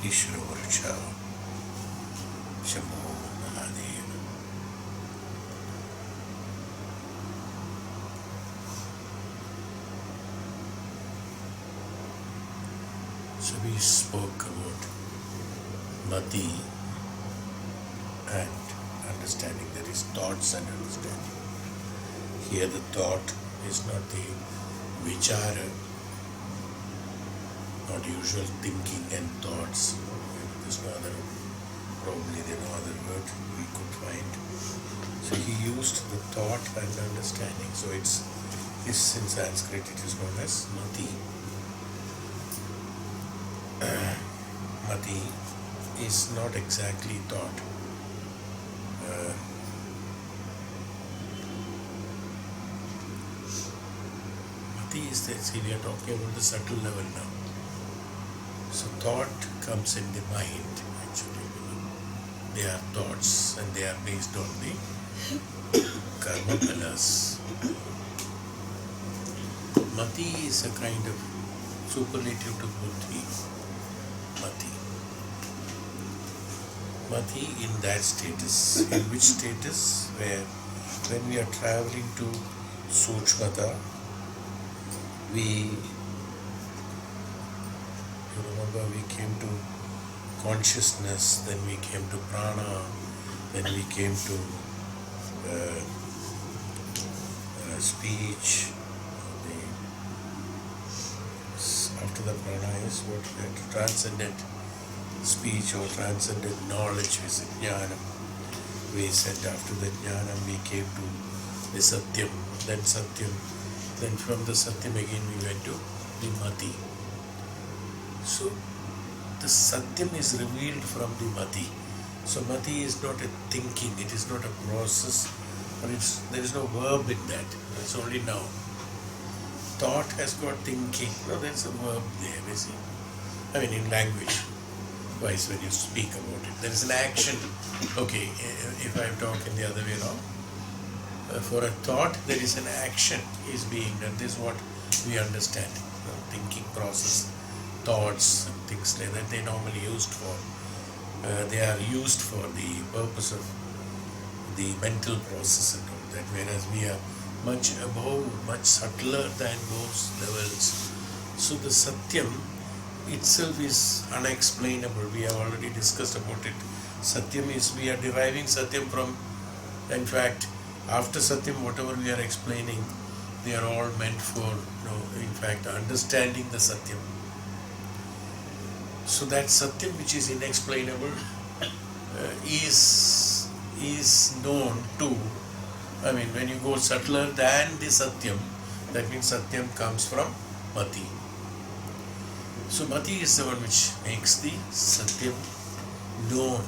Ishvara Shambho Mahadev. So we spoke about Mati and understanding. There is thoughts and understanding. Here the thought is not the vichara, not usual thinking and thoughts. There's no other, probably there no other word we could find. So he used the thought and understanding. So it's in Sanskrit it is known as Mati. Mati is not exactly thought. Mati is the, see we are talking about the subtle level now. So thought comes in the mind actually. They are thoughts and they are based on the karma pillars. Mati is a kind of superlative to buddhi. Mati. Mati in that status. In which status? Where when we are traveling to Sukshmata, you remember we came to consciousness, then we came to prana, then we came to speech. After the prana is what transcendent speech or transcendent knowledge, we said jnanam. We said after the jnanam we came to the satyam, then from the satyam again we went to the mati. So the satyam is revealed from the mati. So mati is not a thinking, it is not a process, or there is no verb in that, it's only noun. Thought has got thinking. No, there's a verb there, you see. I mean, in language wise, when you speak about it, there is an action. Okay, if I talk in the other way around, for a thought, there is an action is being done. This is what we understand. Thinking process, thoughts, and things like that. They normally used for. They are used for the purpose of the mental process and all that. Whereas we are much above, much subtler than those levels. So the Satyam itself is unexplainable. We have already discussed about it. Satyam is, we are deriving Satyam from, in fact, after Satyam, whatever we are explaining, they are all meant for, in fact, understanding the Satyam. So that Satyam which is inexplainable is known to, I mean, when you go subtler than the Satyam, that means Satyam comes from Mati. So Mati is the one which makes the Satyam known.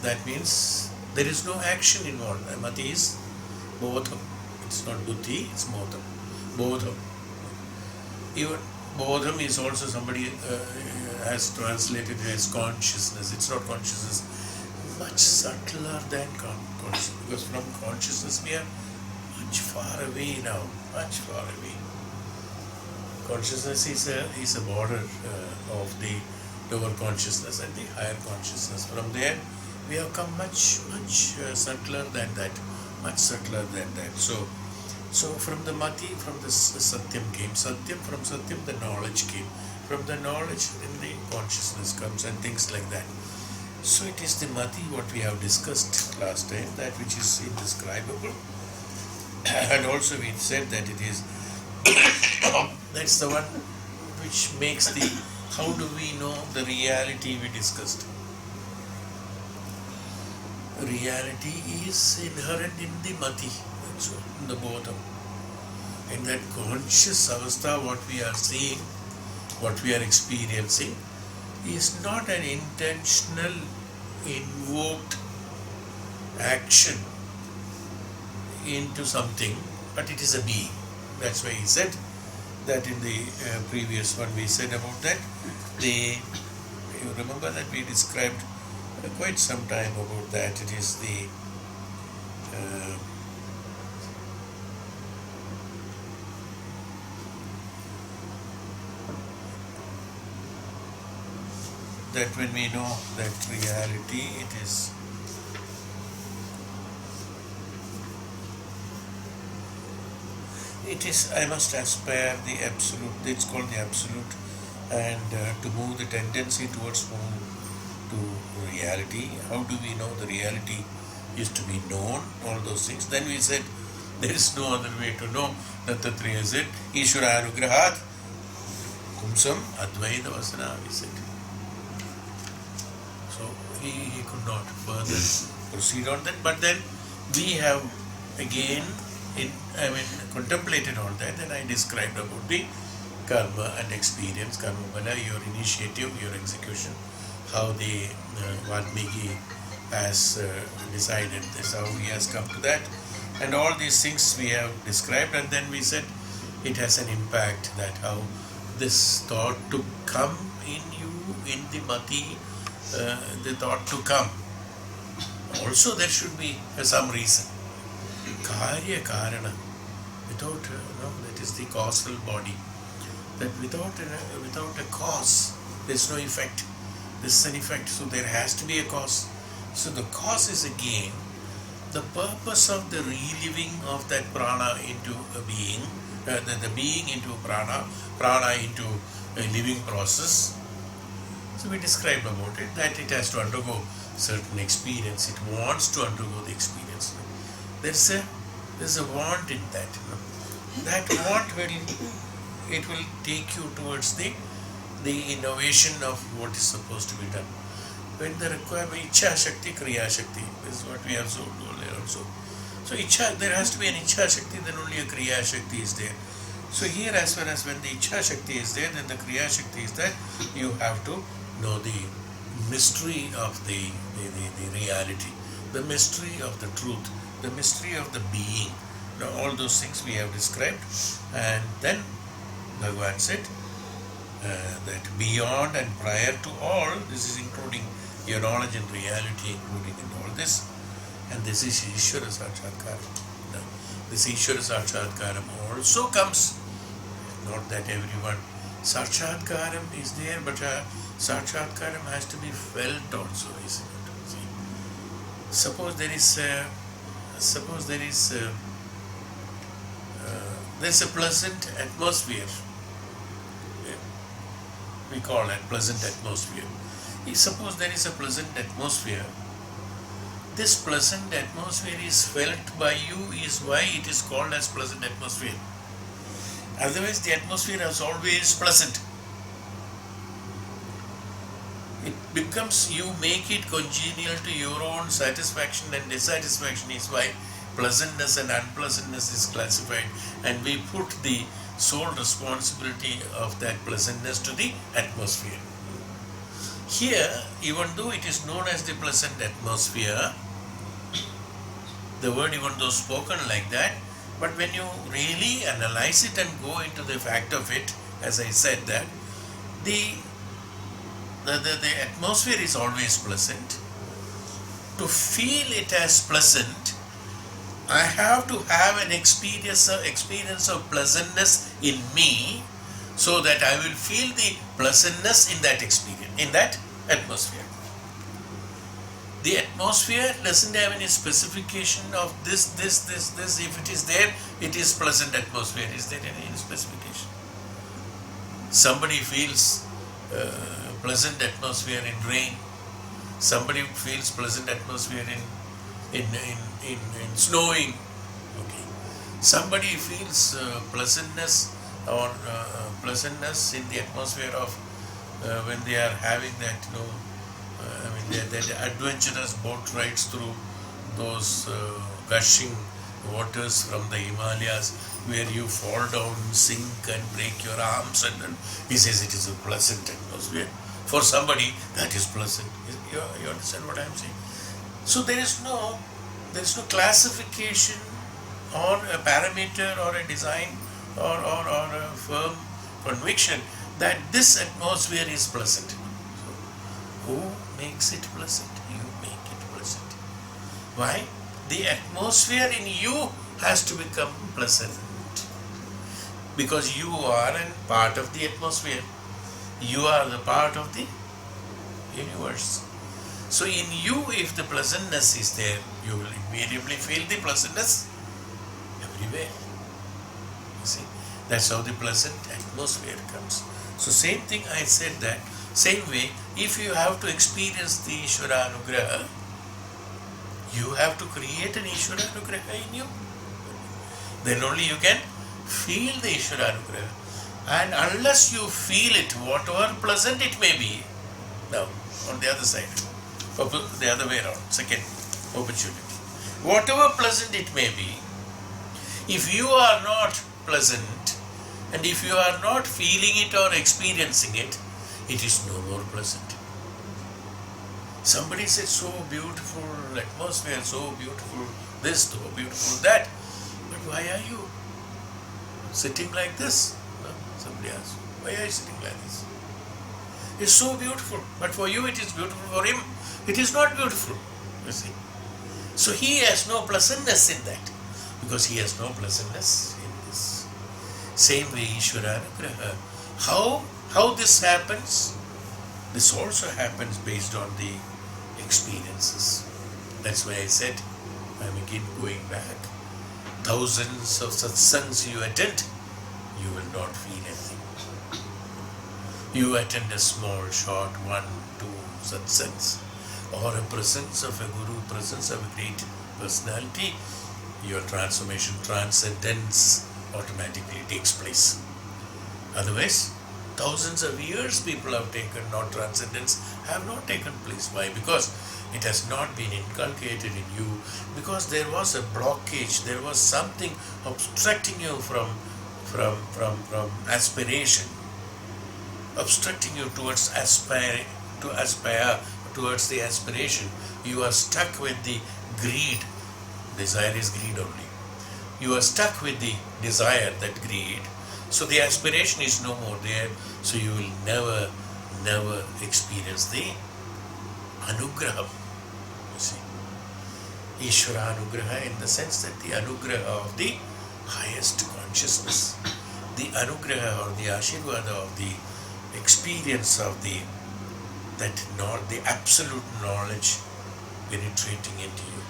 That means there is no action involved. Mati is bodham. It's not buddhi, it's bodham. Bodham. Even bodham is also somebody has translated it as consciousness. It's not consciousness. Much subtler than consciousness, because from consciousness we are much far away now, much far away. Consciousness is a border of the lower consciousness and the higher consciousness. From there we have come much subtler than that, much subtler than that. So from the Mati, from the Satyam came Satyam, from Satyam the knowledge came, from the knowledge then the consciousness comes and things like that. So it is the Mati, what we have discussed last time, that which is indescribable. And also we said that it is, that's the one which makes the, how do we know the reality we discussed? Reality is inherent in the Mati, so in the bodham. In that conscious avastha, what we are seeing, what we are experiencing, is not an intentional, invoked action into something, but it is a being. That's why he said that in the previous one we said about that. You remember that we described quite some time about that. It is the that when we know that reality, I must aspire the absolute, it's called the absolute, and to move the tendency towards move to reality. How do we know the reality is to be known? All those things. Then we said there is no other way to know that the three is it. Ishvara Anugrahat Kumsam Advaita Vasana, we said. So he could not further proceed on that. But then we have again contemplated on that, and I described about the karma and experience, karma bala, your initiative, your execution, how the Valmiki has decided this, how he has come to that, and all these things we have described. And then we said it has an impact, that how this thought to come in you, in the mati, the thought to come. Also there should be some reason. Karya Karana, without that is the causal body. That without a cause, there is no effect. This is an effect, so there has to be a cause. So the cause is again the purpose of the reliving of that prana into a being, the being into prana into a living process. So we described about it, that it has to undergo certain experience. It wants to undergo the experience. There's a want in that. That want will take you towards the innovation of what is supposed to be done. When the requirement Ichha Shakti, Kriya Shakti, this is what we have told earlier also. So there has to be an Ichha Shakti, then only a Kriya Shakti is there. So here, as far as when the Ichha Shakti is there, then the Kriya Shakti is there, you have to know the mystery of the reality, the mystery of the truth, the mystery of the being. Now, all those things we have described. And then Bhagavan said that beyond and prior to all, this is including your knowledge and reality, including in all this, and this is Ishvara Sakshatkaram. Now, this Ishvara Sakshatkaram also comes, not that everyone, Sakshatkaram is there, but Sakshatkaram has to be felt also, isn't it? See? Suppose there is there's a pleasant atmosphere. We call it pleasant atmosphere. Suppose there is a pleasant atmosphere. This pleasant atmosphere is felt by you, is why it is called as pleasant atmosphere. Otherwise the atmosphere is always pleasant. It becomes, you make it congenial to your own satisfaction and dissatisfaction, is why pleasantness and unpleasantness is classified, and we put the sole responsibility of that pleasantness to the atmosphere. Here, even though it is known as the pleasant atmosphere, the word even though spoken like that, but when you really analyze it and go into the fact of it, as I said, that the atmosphere is always pleasant. To feel it as pleasant, I have to have an experience of pleasantness in me, so that I will feel the pleasantness in that experience, in that atmosphere. The atmosphere doesn't have any specification of this. If it is there, it is pleasant atmosphere. Is there any specification? Somebody feels pleasant atmosphere in rain. Somebody feels pleasant atmosphere in snowing. Okay. Somebody feels pleasantness or pleasantness in the atmosphere of when they are having that, that adventurous boat rides through those gushing waters from the Himalayas, where you fall down, sink and break your arms, and then he says it is a pleasant atmosphere. For somebody, that is pleasant. You understand what I am saying? So there is no classification or a parameter or a design or a firm conviction that this atmosphere is pleasant. So, who makes it pleasant? You make it pleasant. Why? The atmosphere in you has to become pleasant, because you are a part of the atmosphere. You are the part of the universe. So in you, if the pleasantness is there, you will invariably feel the pleasantness everywhere. You see, that's how the pleasant atmosphere comes. So same thing I said that, same way, if you have to experience the Ishvara Anugraha, you have to create an Ishvara Anugraha in you. Then only you can feel the Ishvara Anugraha. And unless you feel it, whatever pleasant it may be, now on the other side, the other way around, second opportunity. Whatever pleasant it may be, if you are not pleasant, and if you are not feeling it or experiencing it, it is no more pleasant. Somebody said, so beautiful atmosphere, so beautiful this, so beautiful that. But why are you sitting like this? Somebody asked, why are you sitting like this? It's so beautiful, but for you it is beautiful, for him it is not beautiful, you see. So he has no pleasantness in that, because he has no pleasantness in this. Same way Ishvara Anugraha. How this happens? This also happens based on the experiences. That's why I said, I'm again going back. Thousands of satsangs you attend, you will not feel anything. You attend a small, short 1, 2 satsangs, or a presence of a guru, presence of a great personality, your transformation, transcendence automatically takes place. Otherwise, thousands of years people have taken, not transcendence, have not taken place. Why? Because it has not been inculcated in you, because there was a blockage, there was something obstructing you from aspiration, obstructing you towards aspire towards the aspiration. You are stuck with the greed. Desire is greed only. You are stuck with the desire, that greed. So the aspiration is no more there. So you will never experience the anugraham. You see, Ishvara Anugraha, in the sense that the anugraha of the highest consciousness, the anugraha or the ashirvada of the experience of the absolute knowledge penetrating into you.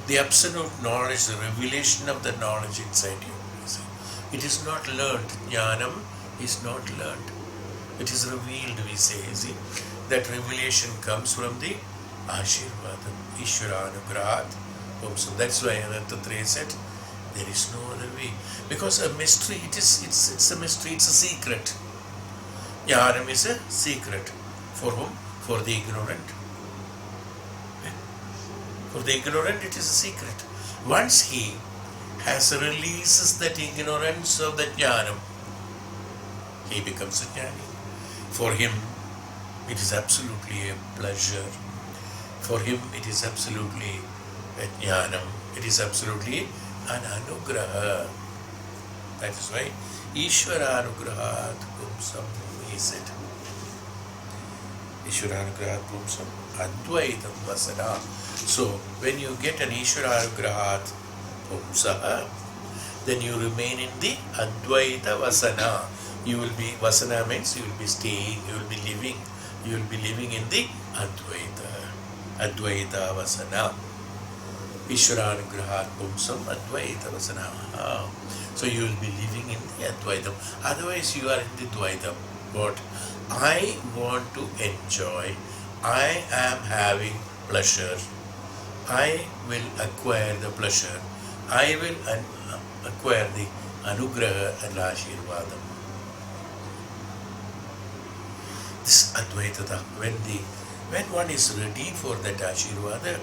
The absolute knowledge, the revelation of the knowledge inside you. It is not learned. Jnanam is not learned. It is revealed, we say. See, that revelation comes from the Ashirvada, Ishvara Anugrahat. So that's why Anantatraya said, there is no other way. Because a mystery, it's a mystery, it's a secret. Jnanam is a secret. For whom? For the ignorant. For the ignorant, it is a secret. Once he releases that ignorance of that jnanam, he becomes a jnani. For him, it is absolutely a pleasure. For him, it is absolutely a jnanam. It is absolutely an anugraha. That is why Ishvara Anugrahat Pumsam, he said. Ishvara Anugrahat Pumsam Advaitam Vasana. So, when you get an Ishvara Anugrahat Pumsaha, then you remain in the Advaita Vasana. You will be, Vasana means you will be staying, you will be living in the Advaita Vasana. Ishvara Anugrahat Pumsam Advaita Vasana. So you will be living in the Advaitam. Otherwise you are in the Dvaitam. What? I want to enjoy. I am having pleasure. I will acquire the pleasure. I will acquire the Anugraha and Ashirvadam. This Advaitata, when one is ready for that Ashirvada,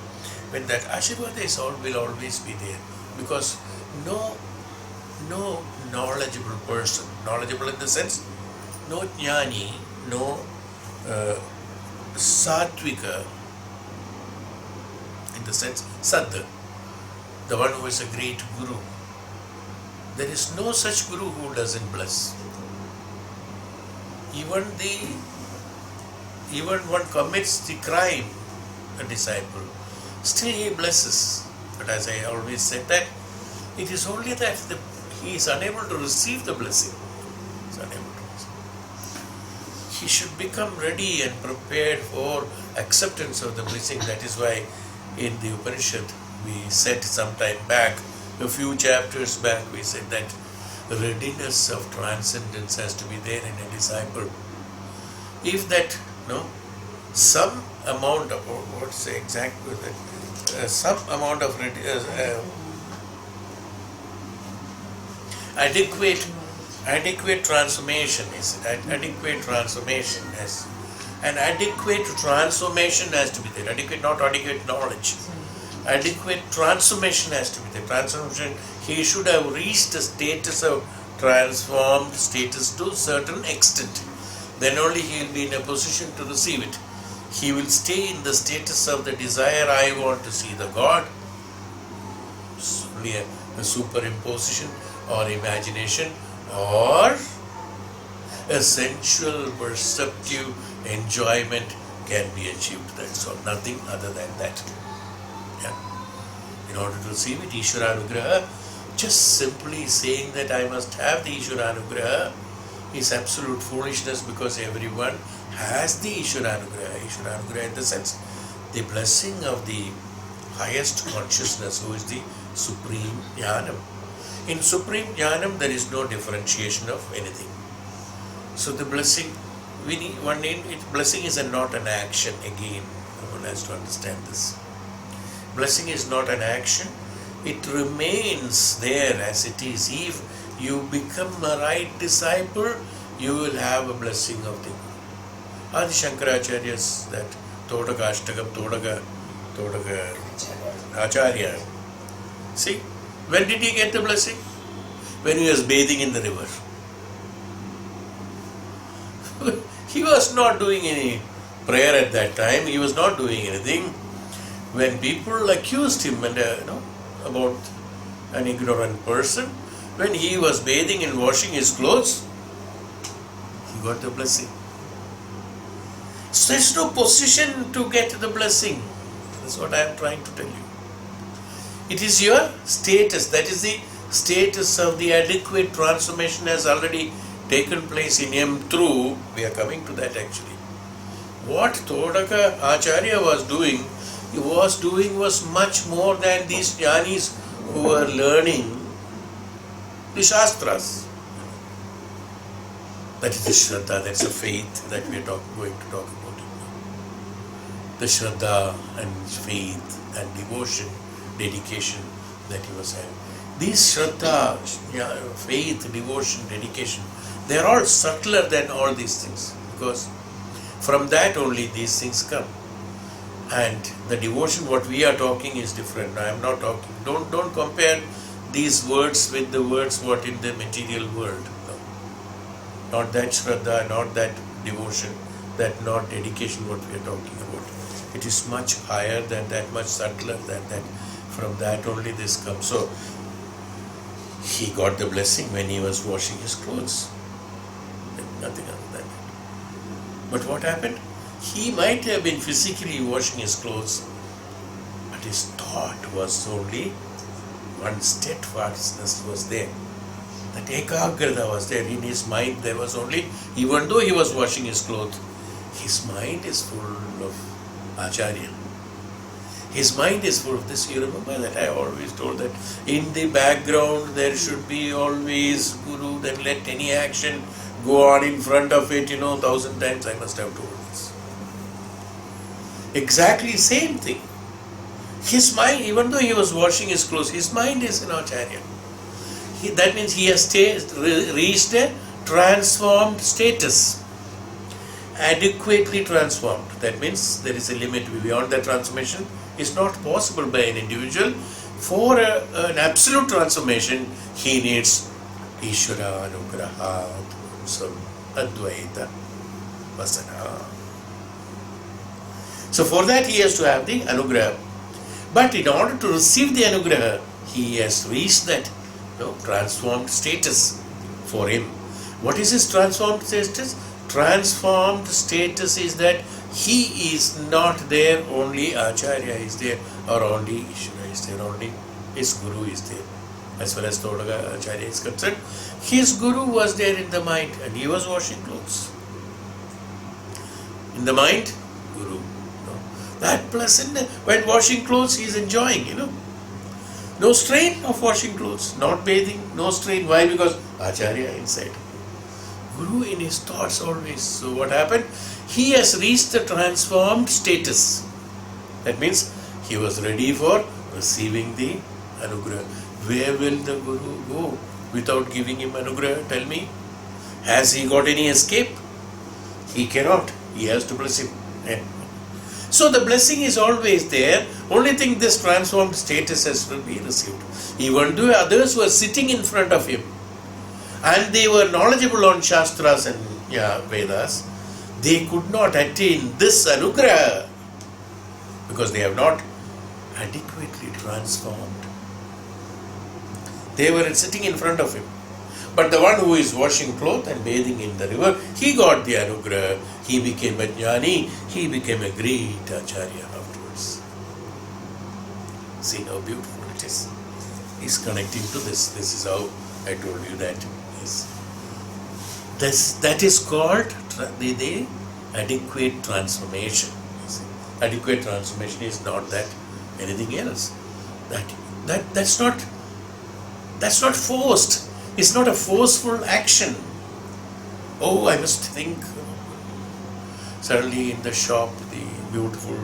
when that Ashirvada will always be there, because no knowledgeable person, knowledgeable in the sense, no jnani, no sattvika, in the sense, Sraddha, the one who is a great guru. There is no such guru who doesn't bless. Even one commits the crime, a disciple, still he blesses. But as I always said that, it is only that he is unable to receive the blessing. He is unable to receive. should become ready and prepared for acceptance of the blessing. That is why in the Upanishad we said some time back, a few chapters back, we said that readiness of transcendence has to be there in a disciple. If that, some amount of, what's the exact word, some amount of adequate transformation is adequate transformation is an adequate transformation has to be there. Not adequate knowledge. Adequate transformation has to be there. Transformation, he should have reached the status of transformed status to a certain extent. Then only he will be in a position to receive it. He will stay in the status of the desire, I want to see the God. It's only a superimposition or imagination or a sensual perceptive enjoyment can be achieved. That's all, nothing other than that. Yeah. In order to receive it, Ishvaranugraha, just simply saying that I must have the Ishvaranugraha is absolute foolishness, because everyone has the Ishvaranugraha. Ishvaranugraha in the sense, the blessing of the highest consciousness, who is the Supreme Jnanam. In Supreme Jnanam, there is no differentiation of anything. So the blessing, blessing is not an action. Again, one has to understand this. Blessing is not an action. It remains there as it is. If you become a right disciple, you will have a blessing of the Guru. Adi Shankaracharya's that Todaka Ashtakam, Todaka Acharya. See, when did he get the blessing? When he was bathing in the river. He was not doing any prayer at that time. He was not doing anything. When people accused him and about an ignorant person, when he was bathing and washing his clothes, he got the blessing. So there's no position to get the blessing. That's what I am trying to tell you. It is your status. That is the status of the adequate transformation has already taken place in him through. We are coming to that actually. What Todaka Acharya was doing was much more than these jnanis who were learning the Shastras. That is the Shraddha, that's a faith that we are going to talk about. The Shraddha and faith and devotion, dedication that he was having. These Shraddha, faith, devotion, dedication, they are all subtler than all these things, because from that only these things come. And the devotion, what we are talking is different. I am not talking, don't compare these words with the words what in the material world. No. Not that Shraddha, not that devotion, that not dedication what we are talking about. It is much higher than that, much subtler than that. From that only this comes. So, he got the blessing when he was washing his clothes. Nothing other than that. But what happened? He might have been physically washing his clothes, but his thought was only one steadfastness was there. That ekagrata was there in his mind. There was only, even though he was washing his clothes, his mind is full of Acharya. His mind is full of this. You remember that I always told that in the background there should be always Guru, then let any action go on in front of it, 1,000 times I must have told this. Exactly same thing. His mind, even though he was washing his clothes, his mind is in Acharya. That means he has reached a transformed status. Adequately transformed. That means there is a limit. Beyond that transformation is not possible by an individual. For an absolute transformation, he needs Ishvara Anugraha, Advaita, Vasana. So for that he has to have the Anugraha. But in order to receive the Anugraha, he has reached that transformed status for him. What is his transformed status? Transformed status is that he is not there, only Acharya is there, or only Ishvara is there, only his Guru is there. As far as Todaka Acharya is concerned, his Guru was there in the mind and he was washing clothes. In the mind, Guru. That pleasant, when washing clothes, he is enjoying, No strain of washing clothes, not bathing, no strain. Why? Because Acharya inside. Guru in his thoughts always. So what happened? He has reached the transformed status. That means he was ready for receiving the Anugraha. Where will the Guru go without giving him Anugraha? Tell me. Has he got any escape? He cannot. He has to bless him. So the blessing is always there. Only thing, this transformed status has to be received. Even though others were sitting in front of him and they were knowledgeable on Shastras and Vedas, they could not attain this Anugraha because they have not adequately transformed. They were sitting in front of him. But the one who is washing clothes and bathing in the river, he got the Anugraha. He became a jnani. He became a great Acharya afterwards. See how beautiful it is. He's connecting to this. This is how I told you that. Yes. That is called the adequate transformation. Adequate transformation is not that anything else. That's not forced. It's not a forceful action. Oh, I must think. Suddenly in the shop, the beautiful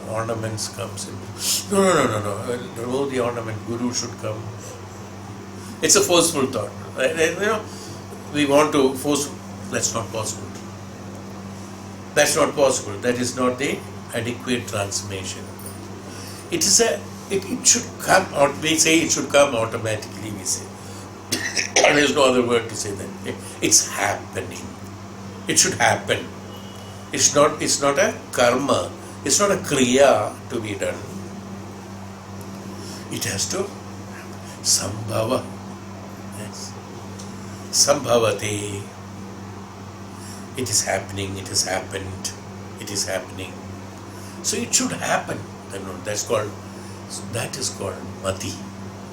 ornaments comes in. No. Remove the ornament. Guru should come. It's a forceful thought. We want to force. That's not possible. That's not possible. That is not the adequate transformation. It is it should come out. We say it should come automatically. We say there is no other word to say that. It's happening. It should happen. It's not a karma. It's not a kriya to be done. It has to sambhava. Yes. Sambhavate. It is happening. It has happened. It is happening. So it should happen. That is called mati.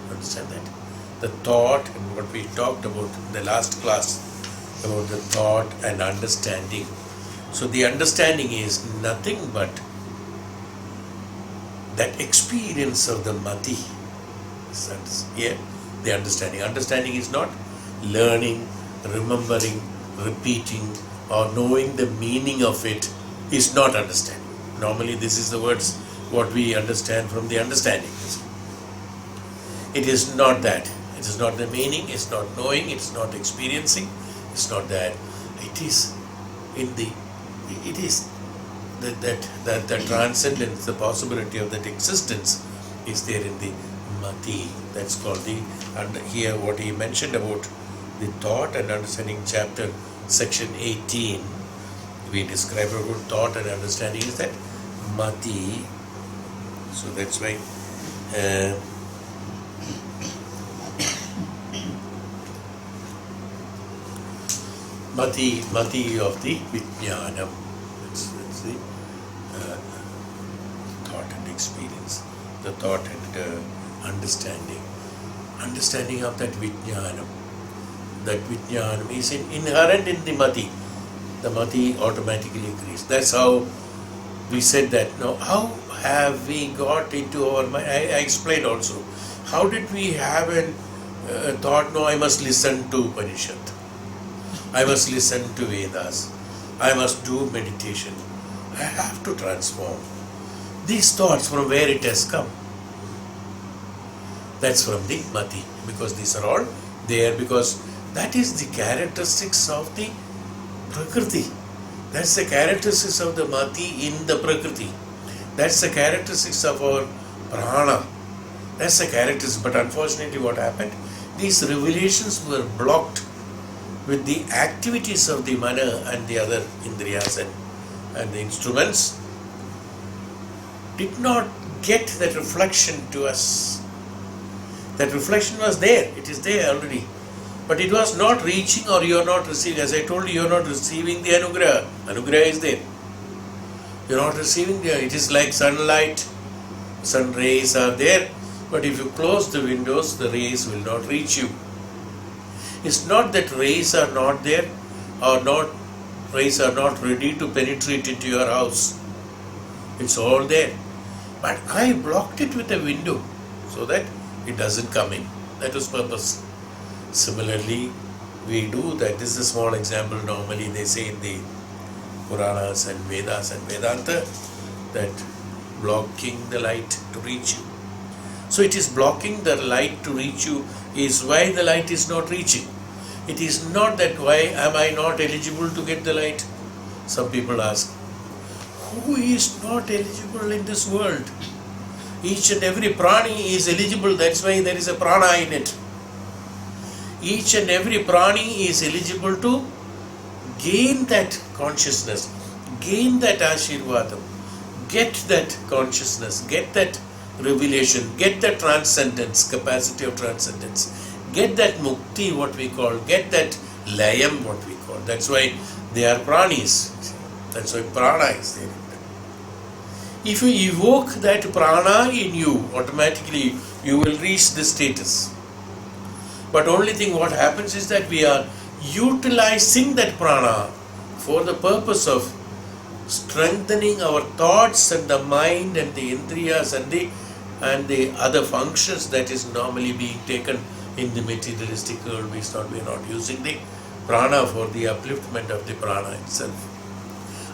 Understand that? The thought and what we talked about in the last class about the thought and understanding. So the understanding is nothing but that experience of the mati. Yeah, the understanding. Understanding is not learning, remembering, repeating, or knowing the meaning of it is not understanding. Normally this is the words what we understand from the understanding. It is not that. It is not the meaning, it's not knowing, it's not experiencing, it's not that. It is the transcendence, the possibility of that existence is there in the mati. That's called and here what he mentioned about the thought and understanding chapter section 18, we describe about thought and understanding is that mati. So that's why mati of the vijnanam. That's the thought and experience, the thought and understanding of that vijnanam. That vijnanam is inherent in the mati. The mati automatically agrees. That's how we said that. Now, how have we got into our mind? I explained also. How did we have a thought, no, I must listen to Upanishad. I must listen to Vedas. I must do meditation. I have to transform. These thoughts, from where it has come? That's from the mati. Because these are all there, because that is the characteristics of the Prakriti. That's the characteristics of the mati in the Prakriti. That's the characteristics of our prana. That's the characteristics. But unfortunately what happened? These revelations were blocked with the activities of the mana and the other indriyas and the instruments. Did not get that reflection to us. That reflection was there. It is there already. But it was not reaching, or you are not receiving. As I told you, you are not receiving the Anugraha. Anugraha is there. You are not receiving the. It is like sunlight. Sun rays are there. But if you close the windows, the rays will not reach you. It's not that rays are not there or not rays are not ready to penetrate into your house. It's all there. But I blocked it with a window so that it doesn't come in. That was purpose. Similarly, we do that. This is a small example. Normally they say in the Puranas and Vedas and Vedanta that blocking the light to reach you. So it is blocking the light to reach you is why the light is not reaching. It is not that why am I not eligible to get the light? Some people ask, who is not eligible in this world? Each and every prani is eligible, that's why there is a prana in it. Each and every prani is eligible to gain that consciousness, gain that ashirvadam, get that consciousness, get that revelation, get that transcendence, capacity of transcendence, get that mukti, what we call, get that layam, what we call. That's why they are pranis. That's why prana is there. If you evoke that prana in you, automatically you will reach this status. But only thing what happens is that we are utilizing that prana for the purpose of strengthening our thoughts and the mind and the indriyas and the other functions that is normally being taken in the materialistic world. We are not using the prana for the upliftment of the prana itself.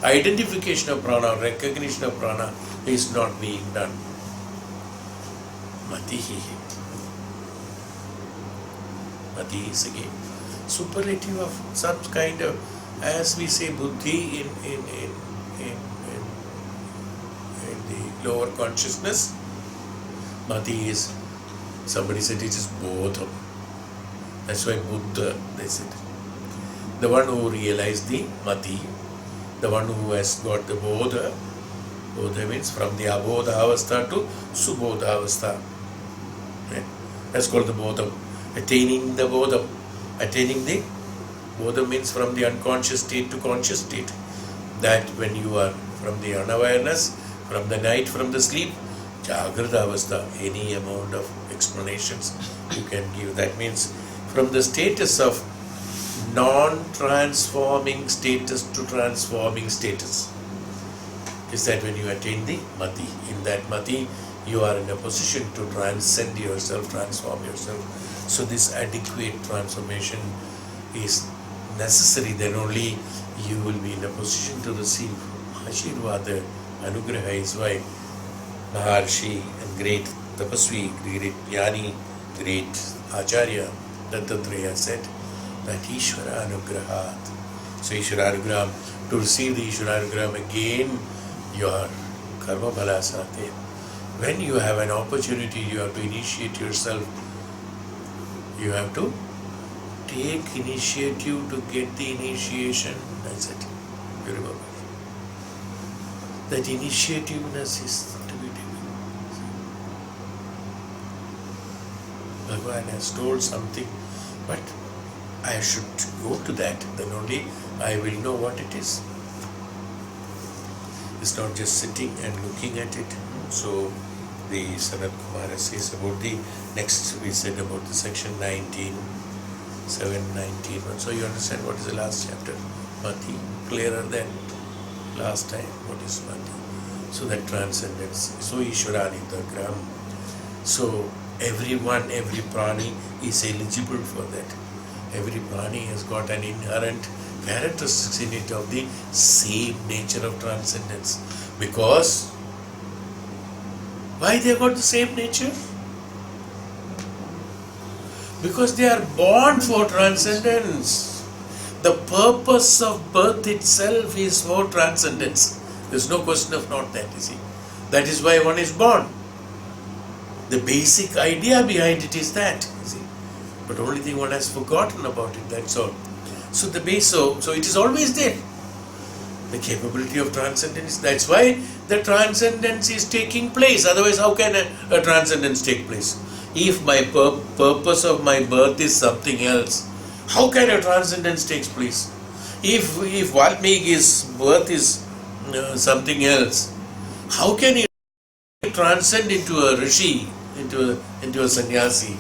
Identification of prana, recognition of prana is not being done. Matihi. Mati is again superlative of some kind of, as we say, buddhi in the lower consciousness. Mati is, somebody said it is bodham. That's why Buddha, they said. The one who realized the mati, the one who has got the bodha. Bodha means from the abodha avastha to subodha avastha. Right? That's called the bodham. Attaining the bodham. Attaining the bodham means from the unconscious state to conscious state. That when you are from the unawareness, from the night, from the sleep, jagrata avastha, any amount of explanations you can give. That means from the status of non-transforming status to transforming status. Is that when you attain the mati. In that mati, you are in a position to transcend yourself, transform yourself. So this adequate transformation is necessary. Then only you will be in a position to receive Ashirvada, Anugraha. Is why Maharshi and great Tapasvi, great Jnani, great Acharya Dattatreya said that Ishvara Anugrahat. So Ishvara Anugraham, to receive the Ishvara Anugraham again, your karma bhalas are there. When you have an opportunity, you have to initiate yourself. You have to take initiative to get the initiation. That's it. You remember. That initiativeness is to be taken. Bhagavan has told something, but I should go to that. Then only I will know what it is. It's not just sitting and looking at it. So the Sanat Kumara says about the next, we said about the section 19, 7:19. So you understand what is the last chapter? Mati, clearer than last time. What is Mati? So that transcendence. So Ishwarani, the gram. So everyone, every prani is eligible for that. Every prani has got an inherent characteristics in it of the same nature of transcendence. Because why they got the same nature? Because they are born for transcendence. The purpose of birth itself is for transcendence. There is no question of not that, you see. That is why one is born. The basic idea behind it is that, you see. But only thing one has forgotten about it, that's all. So the base, so it is always there. The capability of transcendence. That's why the transcendence is taking place. Otherwise, how can a transcendence take place? If my purpose of my birth is something else, how can a transcendence take place? If Valmiki's birth is something else, how can he transcend into a rishi, into a sannyasi?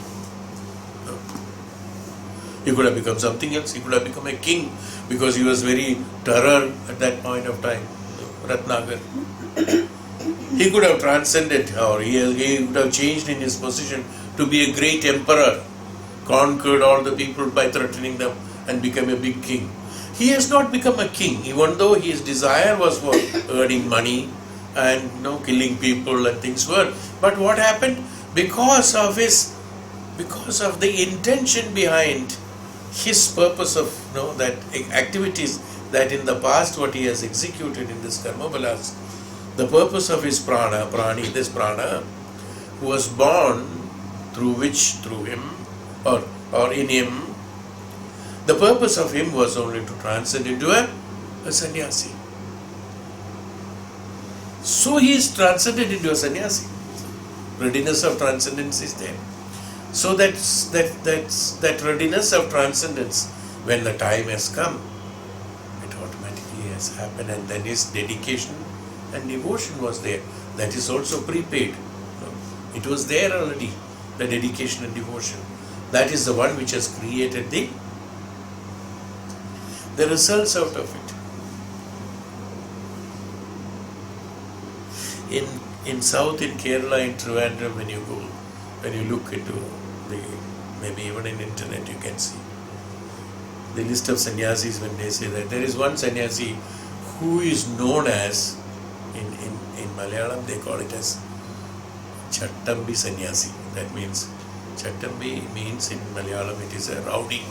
He could have become something else. He could have become a king. because he was very terror at that point of time, Ratnagar. He could have transcended, or he would have changed in his position to be a great emperor, conquered all the people by threatening them and become a big king. He has not become a king, even though his desire was for earning money and killing people and things were. But what happened? Because of the intention behind his purpose of that activities that in the past what he has executed in this karma balas, the purpose of his this prana was born through him or in him. The purpose of him was only to transcend into a sannyasi. So he is transcended into a sannyasi. Readiness of transcendence is there. So that readiness of transcendence, when the time has come, it automatically has happened, and then his dedication and devotion was there. That is also prepaid. It was there already, the dedication and devotion. That is the one which has created the results out of it. In South, in Kerala, in Trivandrum, when you look into maybe even in internet you can see the list of sannyasis. When they say that there is one sannyasi who is known as, in Malayalam they call it as Chattambi sannyasi. That means, Chattambi means in Malayalam it is a rowdy.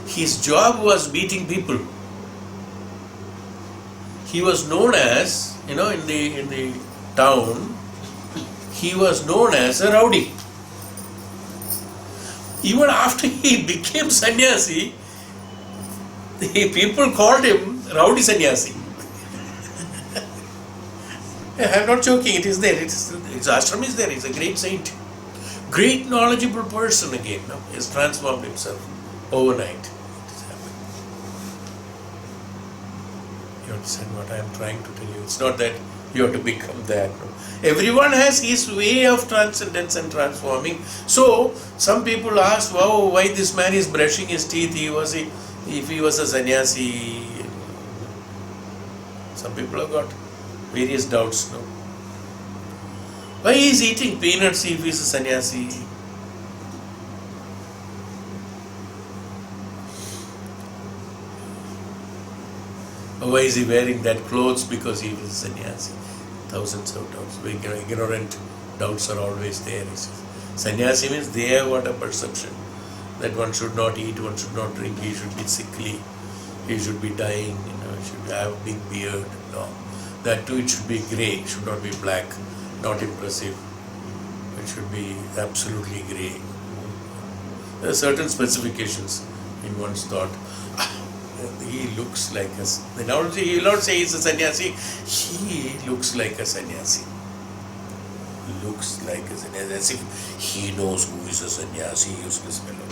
His job was beating people. He was known as, in the town, he was known as a rowdy. Even after he became sannyasi, the people called him rowdy sannyasi. I am not joking, it is there. His ashram is there. He is a great saint. Great knowledgeable person again. He has transformed himself overnight. It has happened. You understand what I am trying to tell you? It's not that you have to become that. No. Everyone has his way of transcendence and transforming. So, some people ask, wow, why this man is brushing his teeth? If he was a sannyasi. Some people have got various doubts. No? Why he is eating peanuts if he is a sannyasi? Why is he wearing that clothes? Because he is a sannyasi. Thousands of doubts. Ignorant doubts are always there. Sannyasi means they have got a perception that one should not eat, one should not drink, he should be sickly, he should be dying, he should have a big beard. No. That too, it should be grey, it should not be black, not impressive. It should be absolutely grey. There are certain specifications in one's thought. He looks like us. He will not say he is a sannyasi. He looks like a sannyasi. Looks like a sannyasi. As if he knows who is a sannyasi, useless fellow.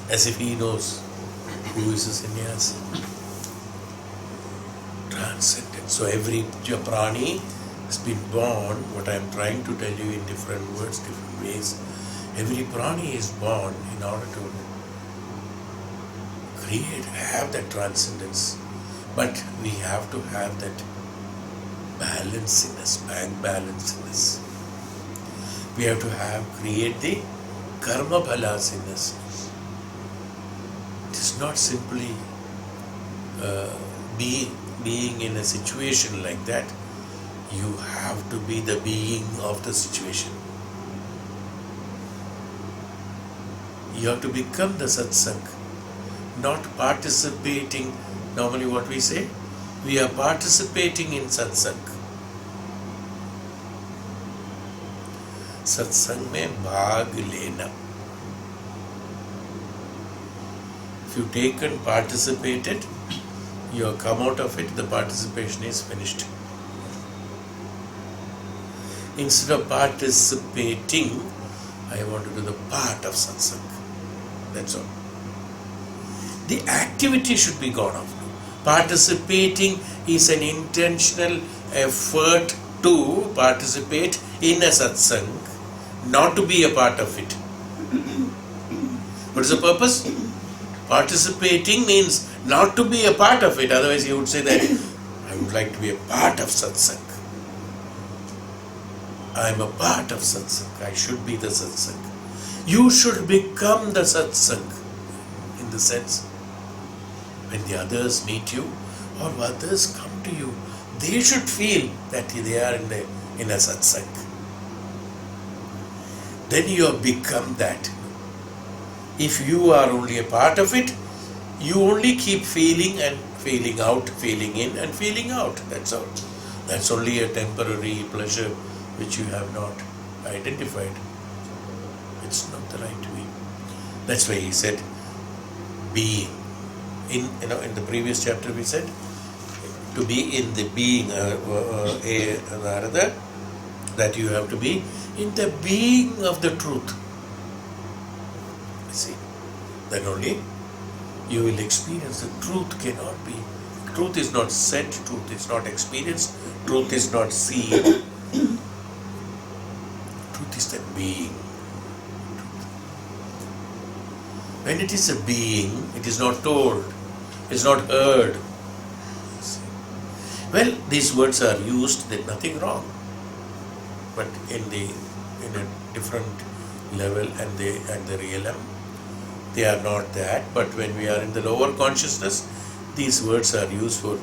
As if he knows who is a sannyasi. Transcendent. So every prani has been born, what I am trying to tell you in different words, different ways. Every prani is born in order to have that transcendence. But we have to have that balance in us, balance in us. We have to create the karma balas in us. It is not simply being in a situation like that. You have to be the being of the situation. You have to become the satsang, not participating. Normally what we say, we are participating in satsang. Satsang mein bhag lena. If you take and participated, you have come out of it, the participation is finished. Instead of participating, I want to do the part of satsang. That's all. The activity should be gone off. Participating is an intentional effort to participate in a satsang, not to be a part of it. What is the purpose? Participating means not to be a part of it. Otherwise you would say that I would like to be a part of satsang. I am a part of satsang. I should be the satsang. You should become the satsang, in the sense when the others meet you or others come to you, they should feel that they are in a satsang. Then you have become that. If you are only a part of it, you only keep feeling and feeling out, feeling in and feeling out. That's all. That's only a temporary pleasure which you have not identified. It's not the right way. That's why he said, being. In the previous chapter we said, to be in the being, that you have to be in the being of the truth. See, then only you will experience the truth. Cannot be. Truth is not said, truth is not experienced, truth is not seen. Truth is the being. When it is a being, it is not told, it is not heard. Well, these words are used, there's nothing wrong. But in a different level and the realm, they are not that. But when we are in the lower consciousness, these words are used for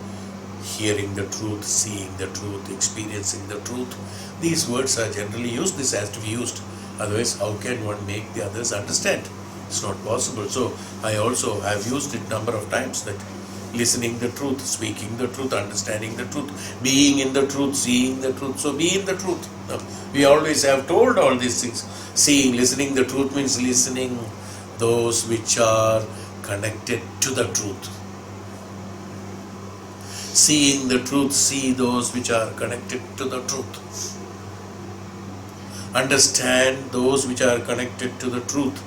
hearing the truth, seeing the truth, experiencing the truth. These words are generally used. This has to be used. Otherwise, how can one make the others understand? It's not possible. So I also have used it number of times, that listening the truth, speaking the truth, understanding the truth, being in the truth, seeing the truth. So be in the truth. Now, we always have told all these things. Seeing, listening the truth means listening those which are connected to the truth. Seeing the truth, see those which are connected to the truth. Understand those which are connected to the truth.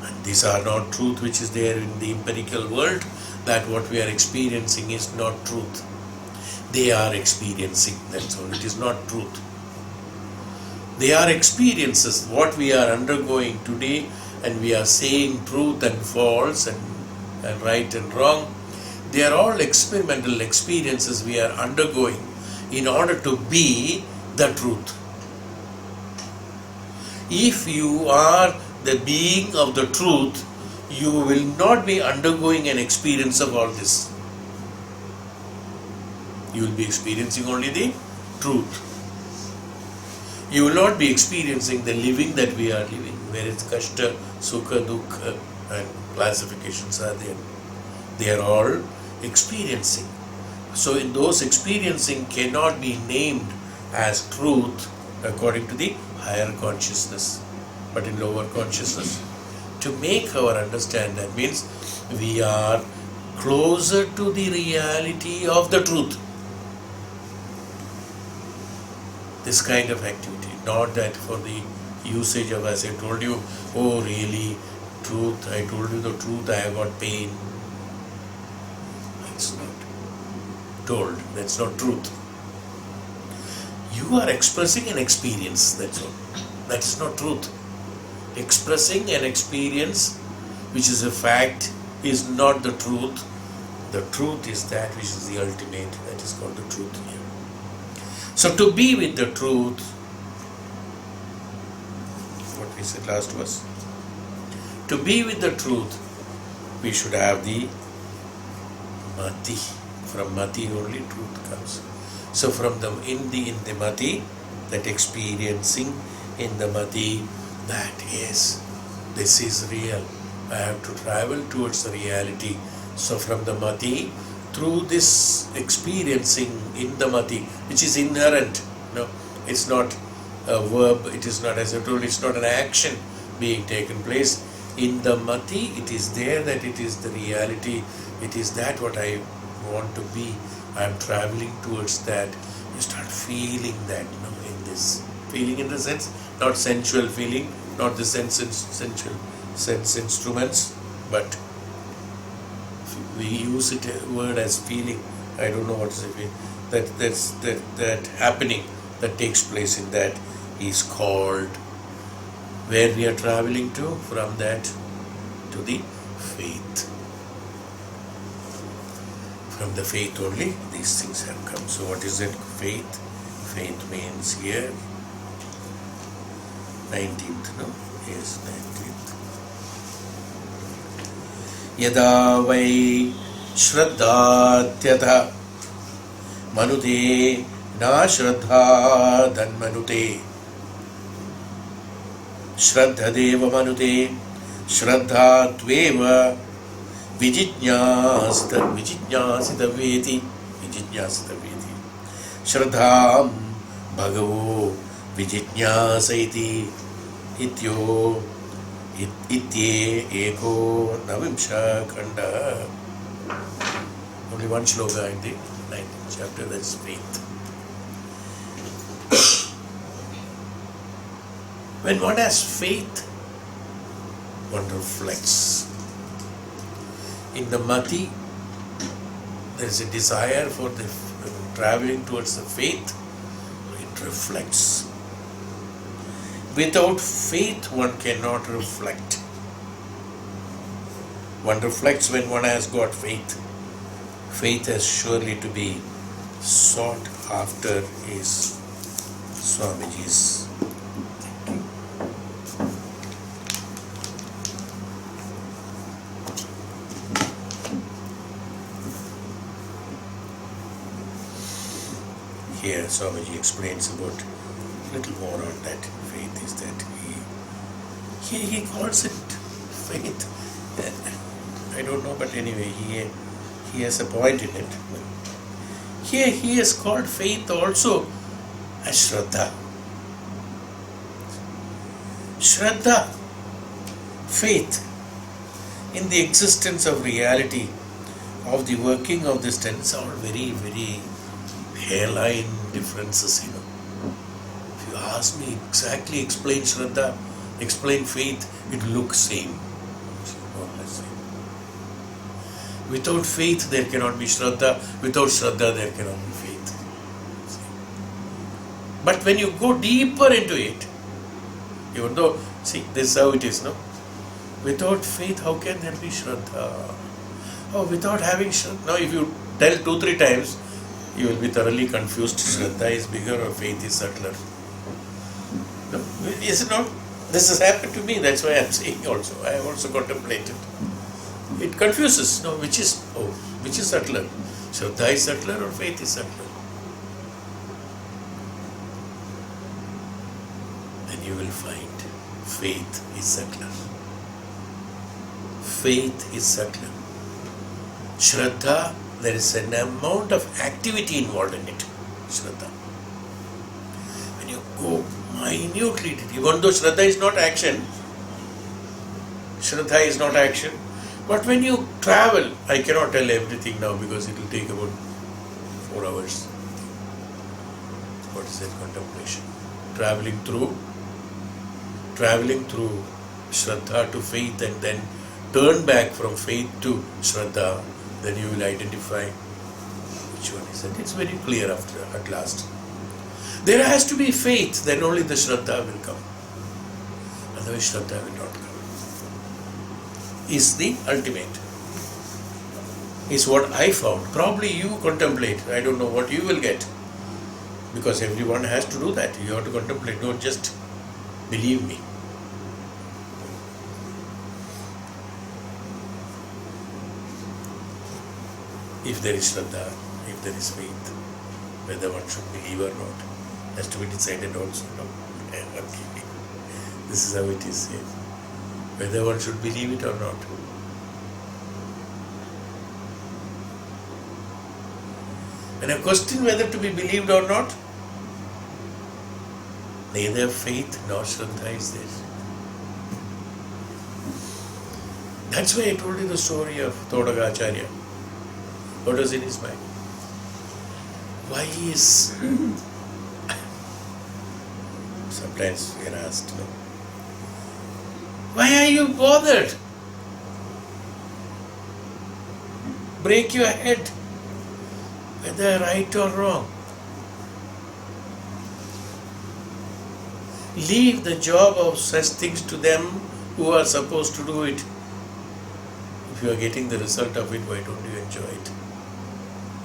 And these are not truth which is there in the empirical world, that what we are experiencing is not truth. They are experiencing, that's all. It is not truth. They are experiences, what we are undergoing today, and we are saying truth and false and right and wrong. They are all experimental experiences we are undergoing in order to be the truth. If you are the being of the truth, you will not be undergoing an experience of all this. You will be experiencing only the truth. You will not be experiencing the living that we are living, where it's kashta, sukha, dukkha, and classifications are there. They are all experiencing. So in those experiencing cannot be named as truth according to the higher consciousness. But in lower consciousness, to make our understand, that means we are closer to the reality of the truth. This kind of activity, not that for the usage of, as I told you, oh really, truth, I told you the truth, I have got pain. That's not told, that's not truth. You are expressing an experience, that's all. That is not truth. Expressing an experience which is a fact is not the truth. The truth is that which is the ultimate, that is called the truth here. So to be with the truth, what we said last was, to be with the truth, we should have the mati. From mati only truth comes. So from in the mati, that experiencing in the mati, that is, this is real. I have to travel towards the reality. So from the mati, through this experiencing in the mati, which is inherent, it's not a verb, it is not, as I told, it's not an action being taken place. In the mati, it is there that it is the reality, it is that what I want to be. I am traveling towards that. You start feeling that, in this. Feeling in the sense, not sensual feeling, not the sensual sense instruments, but we use it a word as feeling. I don't know what is it. That happening that takes place in that is called where we are traveling to, from that to the faith. From the faith only these things have come. So what is it? Faith. Faith means here 19th, no? Yes, 19th. Yada vai Shraddhatyatha Manute na Shraddha Dhanmanute Shraddha Deva Manute Shraddha Tveva Vijijñāsita Veti Shraddham Bhagavo Vijijñāsaiti Ityo Itye Eko Navimsha Khanda. Only one shloka in the 19th chapter, that's faith. When one has faith, one reflects. In the mati, there is a desire for the traveling towards the faith. It reflects. Without faith, one cannot reflect. One reflects when one has got faith. Faith has surely to be sought after is Swamiji's. Here Swamiji explains about a little more on that. Faith is that he calls it faith. I don't know, but anyway, he has a point in it. Here he has called faith also as Shraddha. Shraddha, faith in the existence of reality, of the working of this tense, are very, very hairline differences, If you ask me exactly explain Shraddha, explain faith, it looks same. Without faith there cannot be Shraddha, without Shraddha there cannot be faith. But when you go deeper into it, even though, see, this is how it is, no? Without faith, how can there be Shraddha? Oh, without having Shraddha. Now if you tell 2-3 times, you will be thoroughly confused. Shraddha is bigger or faith is subtler. No, is it not? This has happened to me, that's why I am saying also. I have also contemplated. It confuses, which is subtler? Shraddha is subtler or faith is subtler? Then you will find faith is subtler. Faith is subtler. Shraddha, there is an amount of activity involved in it. Shraddha. When you go minutely, even though Shraddha is not action, but when you travel, I cannot tell everything now because it will take about 4 hours. What is that contemplation? Traveling through Shraddha to faith and then turn back from faith to Shraddha, then you will identify which one is it. It's very clear at last. There has to be faith, then only the Shraddha will come. Otherwise Shraddha will not come. Is the ultimate. Is what I found. Probably you contemplate. I don't know what you will get. Because everyone has to do that. You have to contemplate. Don't just believe me. If there is Shraddha, if there is faith, whether one should believe or not, has to be decided also. No? Okay. This is how it is here. Whether one should believe it or not. When I question whether to be believed or not, neither faith nor Shraddha is there. That's why I told you the story of Chhandogya Acharya. What was in his mind? Why is... Sometimes we are asked, why are you bothered? Break your head, whether right or wrong. leave the job of such things to them who are supposed to do it. If you are getting the result of it, why don't you enjoy it?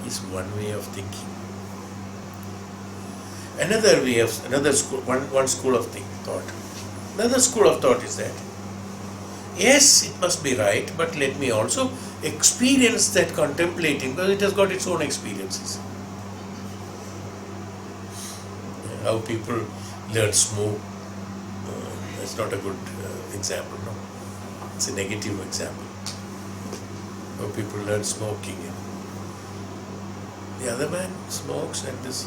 Is one way of thinking. One school of thought. Another school of thought is that, yes, it must be right, but let me also experience that contemplating, because it has got its own experiences. How people learn smoke, that's not a good example, no? It's a negative example. How people learn smoking. The other man smokes and this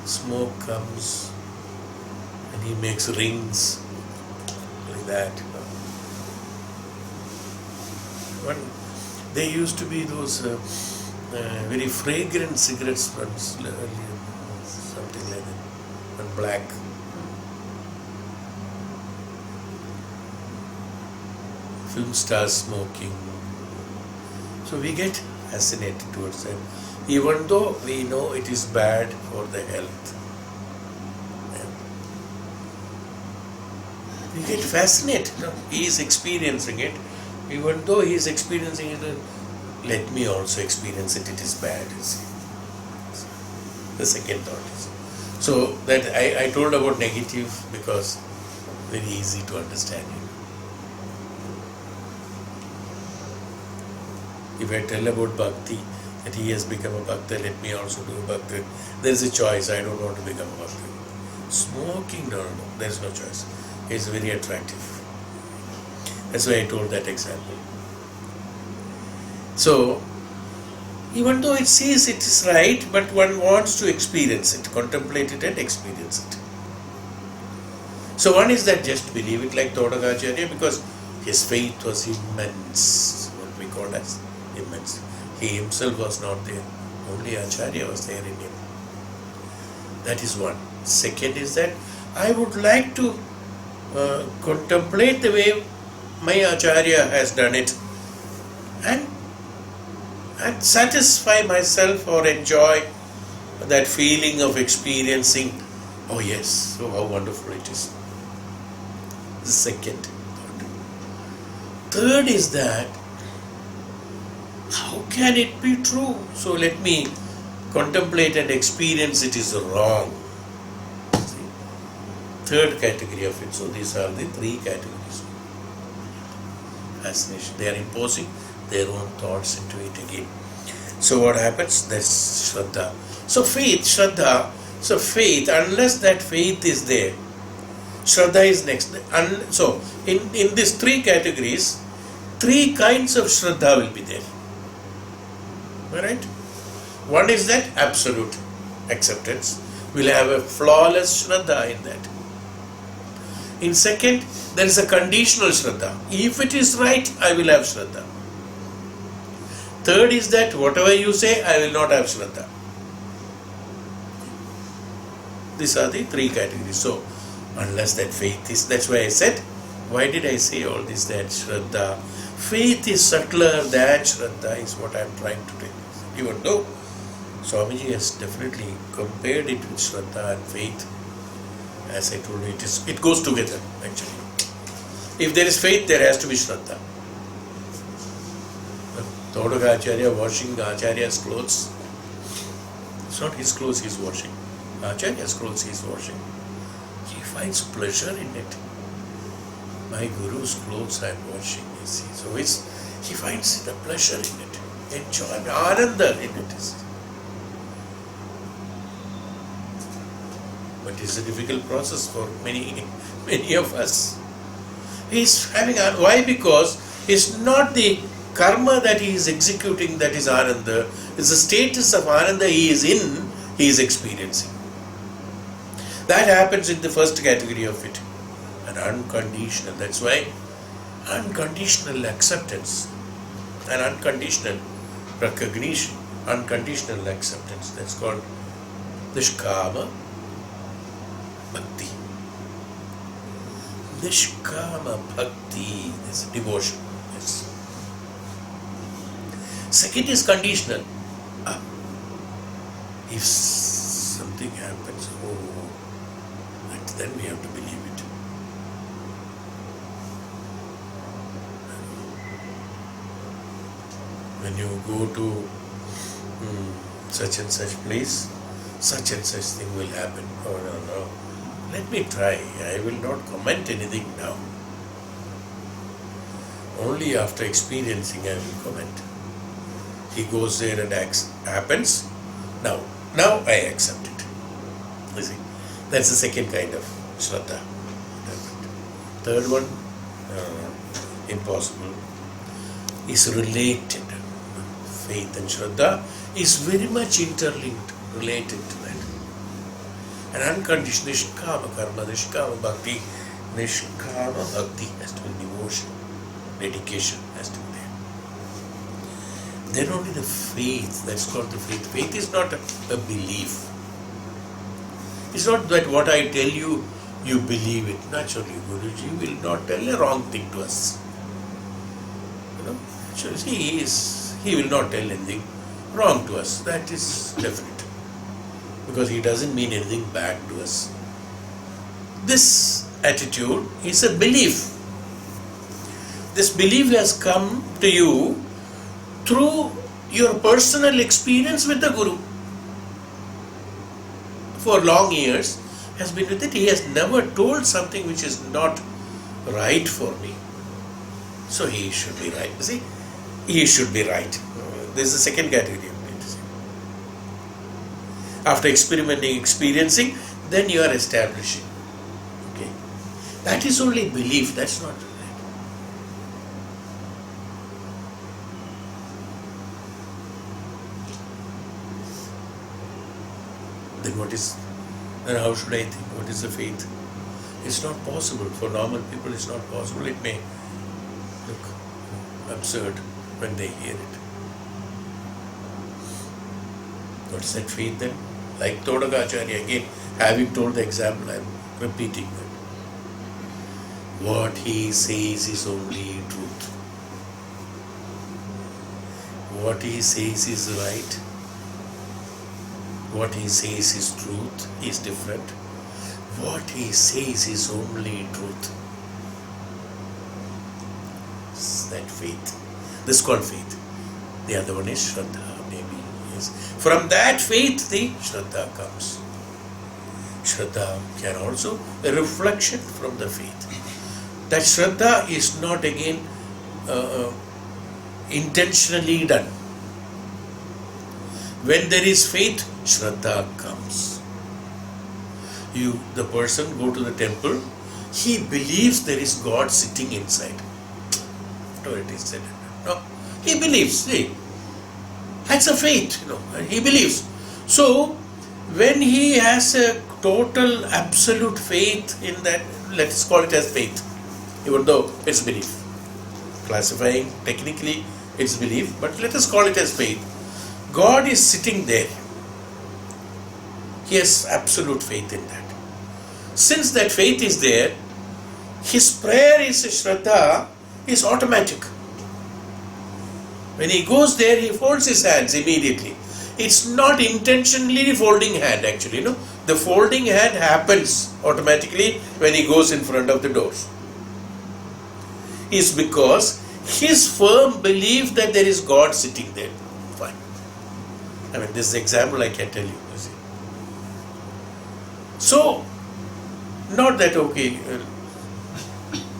smoke comes and he makes rings like that. There used to be those very fragrant cigarettes earlier, something like that, and black. Film stars smoking. So we get fascinated towards that, even though we know it is bad for the health. We get fascinated. He is experiencing it. Even though he is experiencing it, let me also experience it. It is bad. You see. The second thought is. So that I told about negative because very easy to understand it. If I tell about bhakti, that he has become a bhakta, let me also do bhakti. There is a choice. I don't want to become a bhakta. Smoking, no. There is no choice. It's very attractive. That's why I told that example. So, even though it says it is right, but one wants to experience it, contemplate it and experience it. So one is that just believe it like Chhandogya, because his faith was immense, what we call as immense. He himself was not there, only Acharya was there in him. That is one. Second is that I would like to contemplate the way my Acharya has done it and satisfy myself or enjoy that feeling of experiencing, oh yes, so how wonderful it is. The second thought. Third is that, how can it be true? So let me contemplate and experience it is wrong. See? Third category of it. So these are the three categories. Fascination. They are imposing their own thoughts into it again. So what happens? That's Shraddha. So faith, Shraddha. So faith, unless that faith is there, Shraddha is next. So in these three categories, three kinds of Shraddha will be there. Alright? One is that absolute acceptance. We'll have a flawless Shraddha in that. In second, there is a conditional Shraddha. If it is right, I will have Shraddha. Third is that whatever you say, I will not have Shraddha. These are the three categories. So, unless that faith is, that's why I said, why did I say all this, that Shraddha? Faith is subtler than Shraddha is what I am trying to tell you. Even though Swamiji has definitely compared it with Shraddha and faith, as I told you, it goes together actually. If there is faith, there has to be Shraddha. Chhandogya Acharya washing Acharya's clothes. It's not his clothes he is washing. Acharya's clothes he is washing. He finds pleasure in it. My Guru's clothes I am washing, you see. So he finds the pleasure in it. Enjoyment, ananda in it is. But it's a difficult process for many of us. He's having, why? Because it's not the karma that he is executing that is ananda. It's the status of ananda he is in, he is experiencing. That happens in the first category of it. And unconditional. That's why unconditional acceptance and unconditional recognition, unconditional acceptance, that's called Nishkama Bhakti. Nishkama Bhakti is devotion. Yes. Second is conditional. If something happens, then we have to believe it. when you go to such and such place, such and such thing will happen. Oh no, let me try. I will not comment anything now. Only after experiencing I will comment. He goes there and happens. Now I accept it. You see, that's the second kind of Shraddha. Third one, impossible, is related. Faith and Shraddha is very much interlinked, related to that. And unconditioned Nishkama Karma, Nishkama Bhakti, Nishkama Bhakti has to be devotion, dedication has to be there. Then only the faith, that's called the faith. Faith is not a belief. It's not that what I tell you, you believe it. Naturally, Guruji will not tell a wrong thing to us. Actually, he will not tell anything wrong to us. That is definite. Because he doesn't mean anything bad to us. This attitude is a belief. This belief has come to you through your personal experience with the Guru. For long years has been with it. He has never told something which is not right for me. So he should be right. You see, he should be right. This is the second category of it. After experiencing, then you are establishing. Okay, that is only belief. That's not right. Then what is? Then how should I think? What is the faith? It's not possible. For normal people, it's not possible. It may look absurd when they hear it. What is that faith then? Like Todagacharya, again, having told the example, I am repeating that. What he says is only truth. What he says is right. What he says is truth is different. What he says is only truth. It's that faith. This is called faith. The other one is Shraddha, maybe. Yes. From that faith, the Shraddha comes. Shraddha can also a reflection from the faith. That Shraddha is not again intentionally done. When there is faith, Shraddha comes. The person go to the temple, he believes there is God sitting inside. No, it is said. No, he believes. See, that's a faith. He believes. So, when he has a total, absolute faith in that, let's call it as faith, even though it's belief. Classifying technically, it's belief, but let us call it as faith. God is sitting there. He has absolute faith in that. Since that faith is there, his prayer is Shraddha, is automatic. When he goes there, he folds his hands immediately. It's not intentionally folding hand actually. The folding hand happens automatically when he goes in front of the doors. It's because his firm belief that there is God sitting there. Fine. This is the example I can tell you. See. So, not that, okay,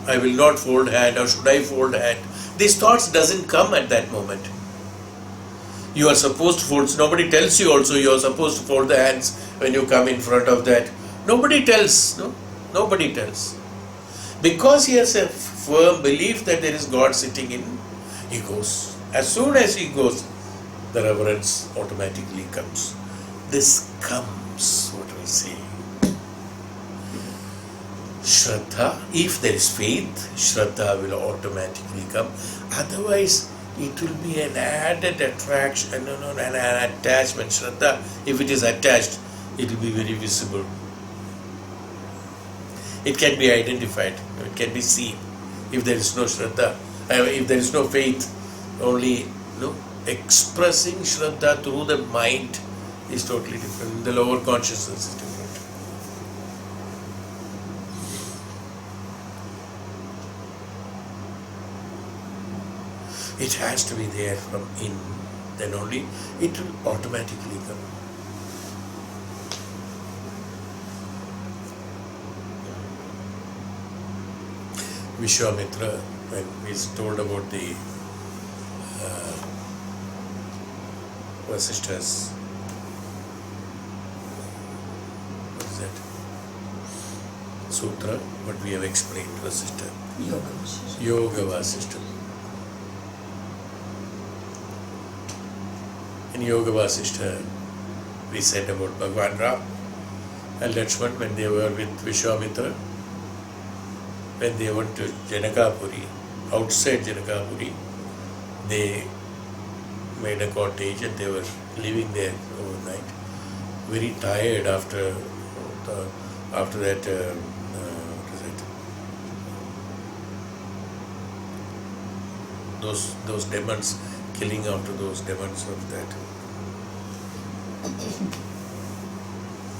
I will not fold hand or should I fold hand. These thoughts doesn't come at that moment. You are supposed to fold. Nobody tells you also you are supposed to fold the hands when you come in front of that. Nobody tells. No? Nobody tells. Because he has a firm belief that there is God sitting in, he goes. As soon as he goes, the reverence automatically comes. This comes, what we say. Shraddha, if there is faith, Shraddha will automatically come. Otherwise, it will be an added attraction, an attachment. Shraddha, if it is attached, it will be very visible. It can be identified, it can be seen. If there is no Shraddha, if there is no faith, only expressing Shraddha through the mind is totally different. The lower consciousness is different. It has to be there from in, then only it will automatically come. Vishwamitra, when he's told about the Vasishta's, what is that? Sutra, what we have explained, Vasishta. Yoga Vasishta. In Yoga Vasishta, we said about Bhagavan Ram and Lakshman when they were with Vishwamitra, when they went to Janakapuri, outside Janakapuri, they made a cottage and they were living there overnight. Very tired after that. What is it? Those demons, killing after those demons of that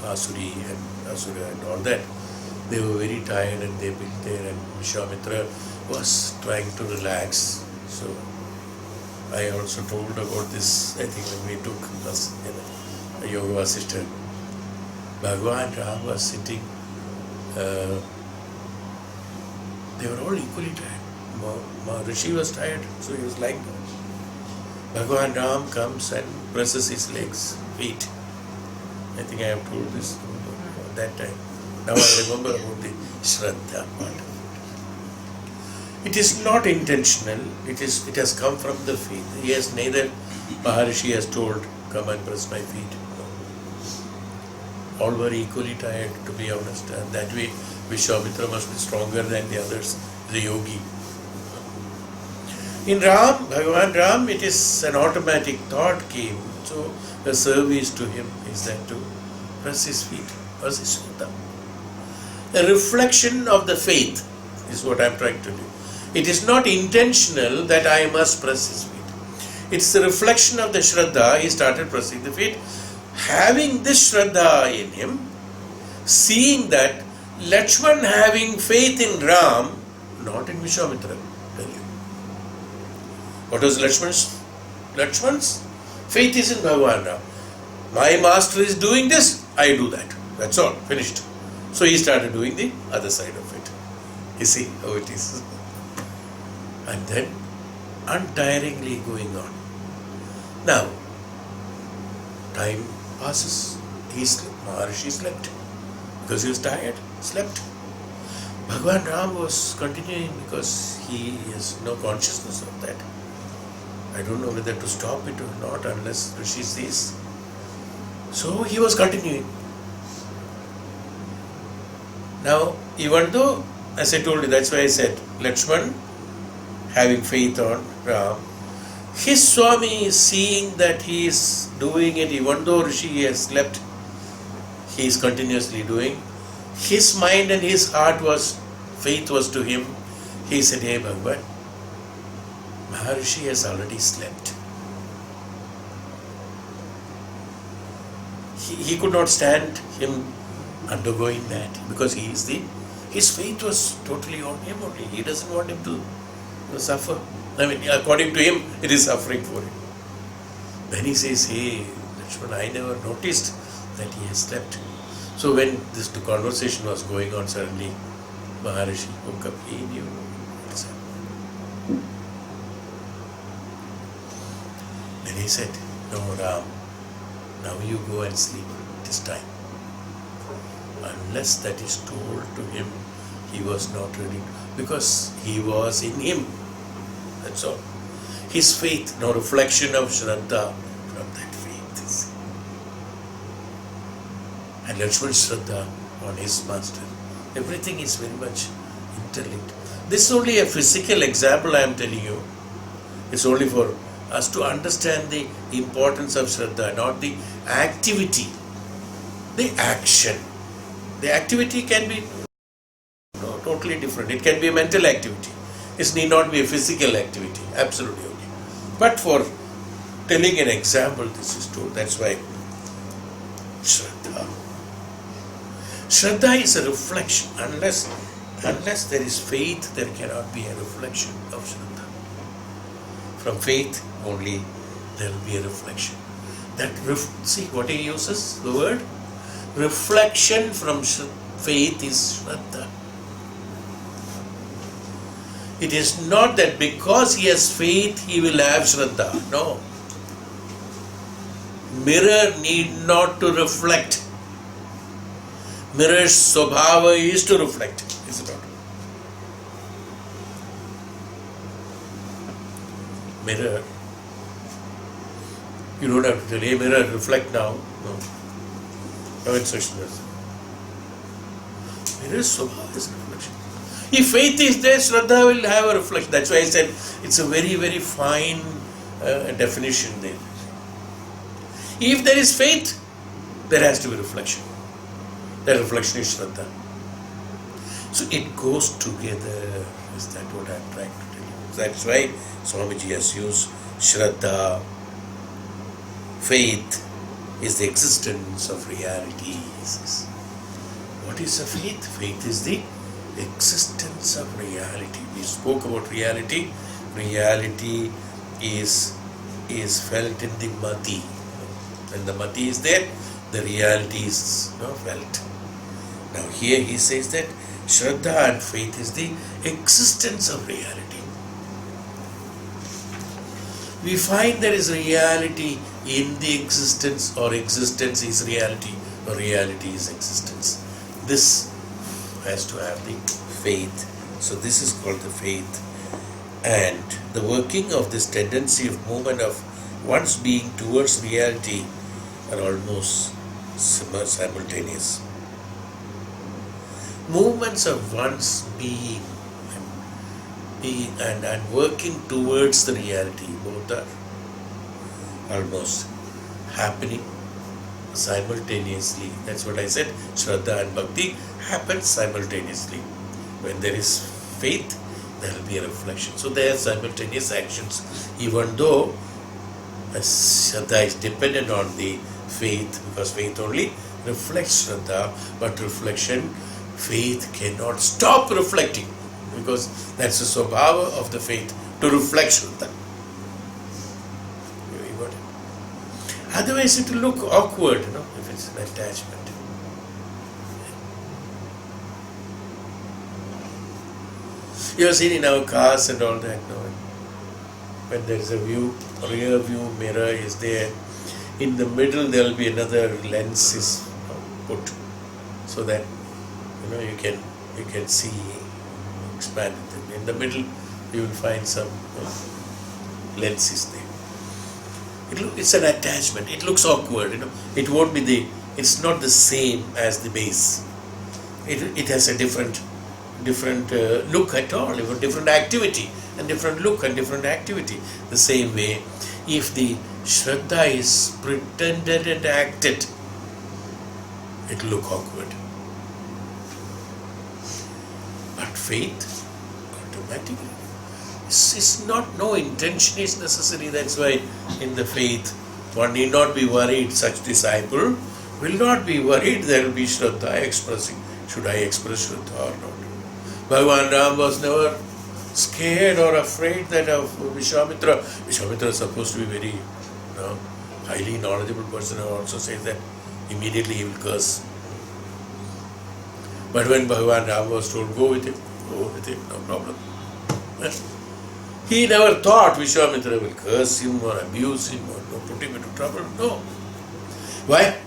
Asura and all that. They were very tired and they built there, and Vishwamitra was trying to relax. So I also told about this, I think when we took a Yoga Vasishta. Bhagavan Ram was sitting, they were all equally tired. Rishi was tired, so he was like that. Bhagavan Ram comes and presses his legs, feet. I think I have told this at that time. Now I remember about the Sraddha part. It is not intentional, it has come from the faith. Yes, neither Maharishi has told, come and press my feet. No. All were equally tired, to be honest, and that way Vishwamitra must be stronger than the others, the yogi. In Ram, Bhagavan Ram, it is an automatic thought came. So the service to him is that to press his feet, press his Sraddha. A reflection of the faith is what I am trying to do. It is not intentional that I must press his feet. It's the reflection of the Shraddha. He started pressing the feet. Having this Shraddha in him, seeing that Lakshman having faith in Ram, not in Vishwamitra. Tell you. What was Lakshman's? Lakshman's faith is in Bhagavan Ram. My master is doing this, I do that. That's all. Finished. So he started doing the other side of it. You see how it is. And then untiringly going on. Now, time passes. Maharishi slept. Because he was tired, slept. Bhagavan Ram was continuing because he has no consciousness of that. I don't know whether to stop it or not unless Rishi sees. So he was continuing. Now, even though, as I told you, that's why I said, Lakshman having faith on Ram, his Swami is seeing that he is doing it, even though Rishi has slept, he is continuously doing. His mind and his heart was, faith was to him. He said, hey Bhagavan, Maharishi has already slept. He could not stand him undergoing that because his faith was totally on him only. He doesn't want him to suffer. I mean, according to him, it is suffering for him. Then he says, hey, Lakshman, I never noticed that he has slept. So when this conversation was going on, suddenly Maharishi woke up. He knew what is happening. Then he said, no, Ram, now you go and sleep. It is time. Unless that is told to him, he was not ready. Because he was in him. That's all. His faith, no reflection of Shraddha from that faith. And Lakshman's Shraddha on his master. Everything is very much interlinked. This is only a physical example I am telling you. It's only for us to understand the importance of Shraddha, not the activity, the action. The activity can be totally different. It can be a mental activity. It need not be a physical activity. Absolutely okay. But for telling an example, this is true. That's why Shraddha. Shraddha is a reflection. Unless there is faith, there cannot be a reflection of Shraddha. From faith only there will be a reflection. See what he uses, the word? Reflection from faith is Shraddha. It is not that because he has faith he will have Shraddha. No. Mirror need not to reflect. Mirror's swabhava is to reflect, is it not? Mirror. You don't have to tell, hey mirror, reflect now. No. No instruction. Mirror's swabhava is reflection. If faith is there, Shraddha will have a reflection. That's why I said it's a very, very fine definition there. If there is faith, there has to be reflection. That reflection is Shraddha. So it goes together. Is that what I'm trying to tell you? That's why Swamiji has used Shraddha. Faith is the existence of reality. What is a faith? Faith is the existence of reality. We spoke about reality. Reality is felt in the mati. When the mati is there, the reality is felt. Now here he says that Shraddha and faith is the existence of reality. We find there is reality in the existence, or existence is reality, or reality is existence. This has to have the faith. So this is called the faith. And the working of this tendency of movement of one's being towards reality are almost simultaneous. Movements of one's being and working towards the reality, both are almost happening simultaneously. That's what I said. Shraddha and Bhakti happen simultaneously. When there is faith, there will be a reflection. So they are simultaneous actions. Even though Shraddha is dependent on the faith, because faith only reflects Shraddha, but faith cannot stop reflecting, because that's the swabhava of the faith, to reflect Shraddha. You got it? Otherwise it will look awkward, if it's an attachment. You have seen in our cars and all that, when there is a rear view mirror is there, in the middle there will be another lens is put, so that you can see expanded. In the middle you will find some lenses there. It's an attachment. It looks awkward. It won't be it's not the same as the base. It has a different look at all, even different activity, and different look and different activity. The same way, if the Shraddha is pretended and acted, it will look awkward. But faith, automatically, no intention is necessary. That's why in the faith, one need not be worried. Such disciple will not be worried. There will be Shraddha expressing. Should I express Shraddha or not? Bhagavan Ram was never scared or afraid that of Vishwamitra. Vishwamitra is supposed to be very highly knowledgeable person, who also says that immediately he will curse. But when Bhagavan Ram was told, go with him, no problem. He never thought Vishwamitra will curse him or abuse him or put him into trouble. No. Why?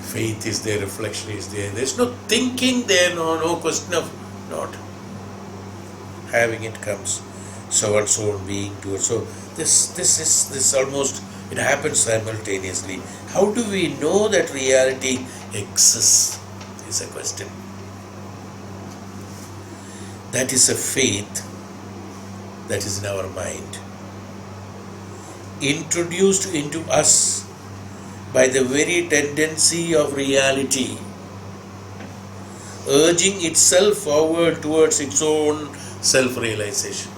Faith is there, reflection is there. There's no thinking there, no question of not having it comes. So and so on being towards. So this almost, it happens simultaneously. How do we know that reality exists? Is a question. That is a faith that is in our mind, introduced into us by the very tendency of reality, urging itself forward towards its own self-realization.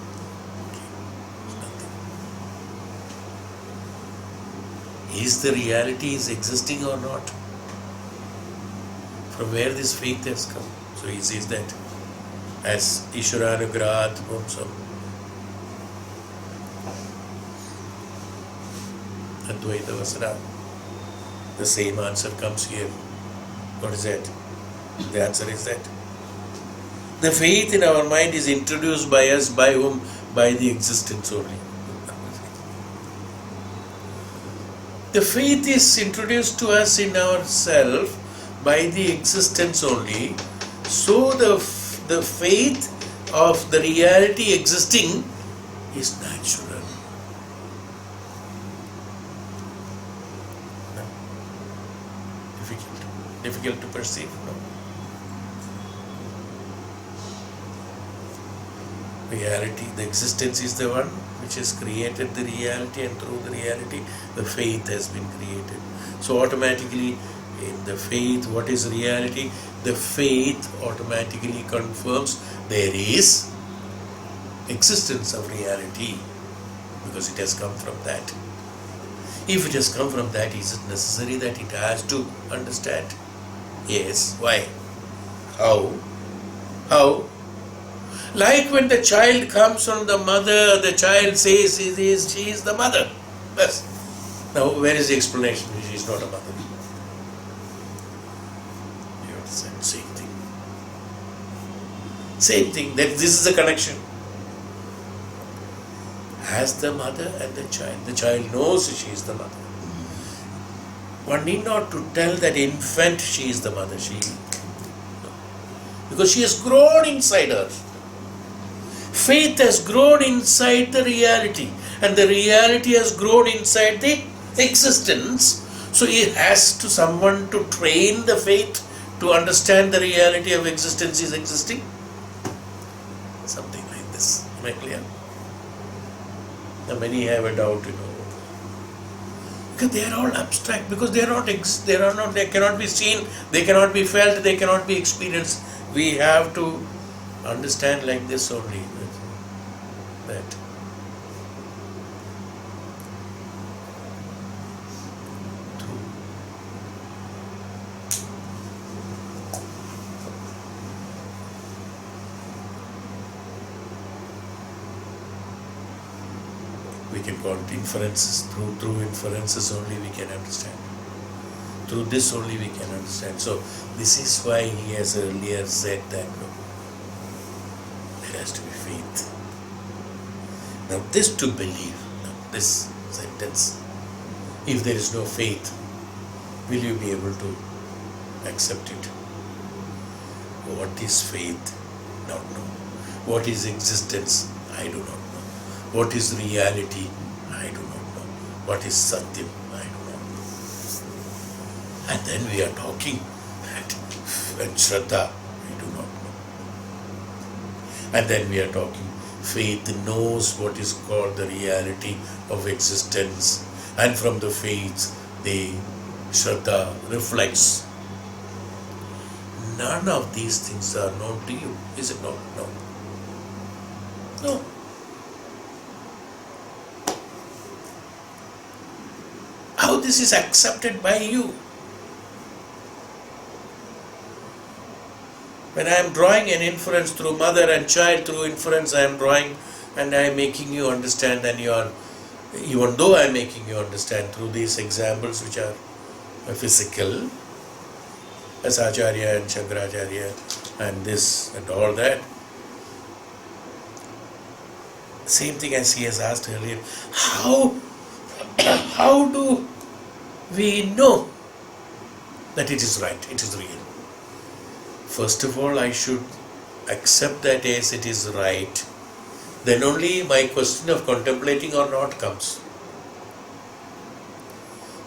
Is the reality existing or not? From where this faith has come? So he says that as Ishwaranugrahat Bhumsam, Advaita Vasana. The same answer comes here. What is that? The answer is that the faith in our mind is introduced by us, by whom? By the existence only. The faith is introduced to us in ourself by the existence only. So the faith of the reality existing is natural. No? Difficult to perceive. No? Reality, the existence is the one which has created the reality, and through the reality the faith has been created. So automatically in the faith, what is reality? The faith automatically confirms there is existence of reality, because it has come from that. If it has come from that, is it necessary that it has to understand? Yes. Why? How? How? Like when the child comes from the mother, the child says she is the mother. Yes. Now, where is the explanation? She is not a mother. You understand? Same thing. Same thing. That this is the connection. As the mother and the child knows she is the mother. One need not to tell that infant she is the mother. No. Because she has grown inside her. Faith has grown inside the reality, and the reality has grown inside the existence. So it has to someone to train the faith to understand the reality of existence is existing. Something like this. Am I clear? Now many have a doubt, because they are all abstract, because they cannot be seen, they cannot be felt, they cannot be experienced. We have to understand like this only. That we can call it inferences. Through inferences only we can understand. Through this only we can understand. So this is why he has earlier said that there has to be faith. Now this to believe, this sentence, if there is no faith, will you be able to accept it? What is faith? Not know. What is existence? I do not know. What is reality? I do not know. What is Satyam? I do not know. And then we are talking and Shraddha, we do not know. And then we are talking, faith knows what is called the reality of existence, and from the faith the Shraddha reflects. None of these things are known to you, is it not? No. No. How this is accepted by you? When I am drawing an inference through mother and child, through inference I am drawing and I am making you understand, and you are, even though I am making you understand through these examples which are physical, as Acharya and Shankaracharya and this and all that. Same thing as he has asked earlier, how do we know that it is right, it is real? First of all, I should accept that as it is right. Then only my question of contemplating or not comes.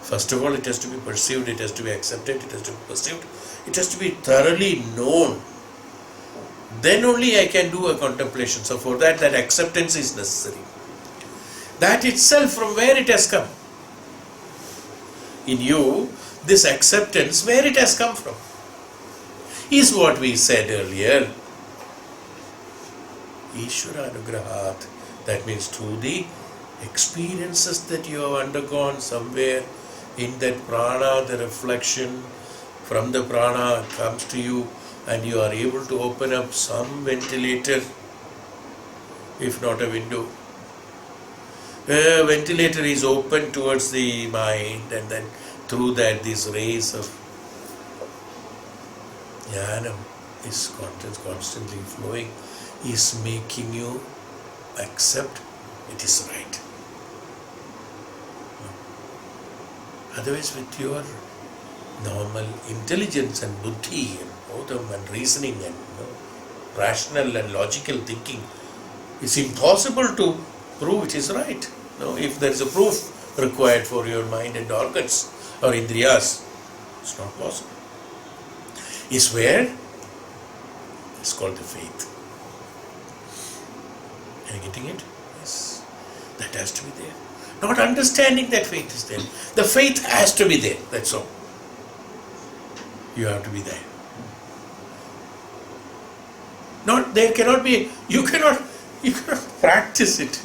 First of all, it has to be perceived, it has to be accepted, it has to be perceived, it has to be thoroughly known. Then only I can do a contemplation. So for that acceptance is necessary. That itself, from where it has come? In you, this acceptance, where it has come from, is what we said earlier. Ishvara Anugrahat. That means through the experiences that you have undergone somewhere in that prana, the reflection from the prana comes to you, and you are able to open up some ventilator, if not a window. Ventilator is open towards the mind, and then through that these rays of jnanam is constantly flowing, is making you accept it is right. Otherwise, with your normal intelligence and buddhi and bodham and reasoning and rational and logical thinking, it's impossible to prove it is right. If there is a proof required for your mind and organs or indriyas, it's not possible. It's where it's called the faith. Are you getting it? Yes. That has to be there. Not understanding that faith is there. The faith has to be there. That's all. You have to be there. There cannot be. You cannot practice it.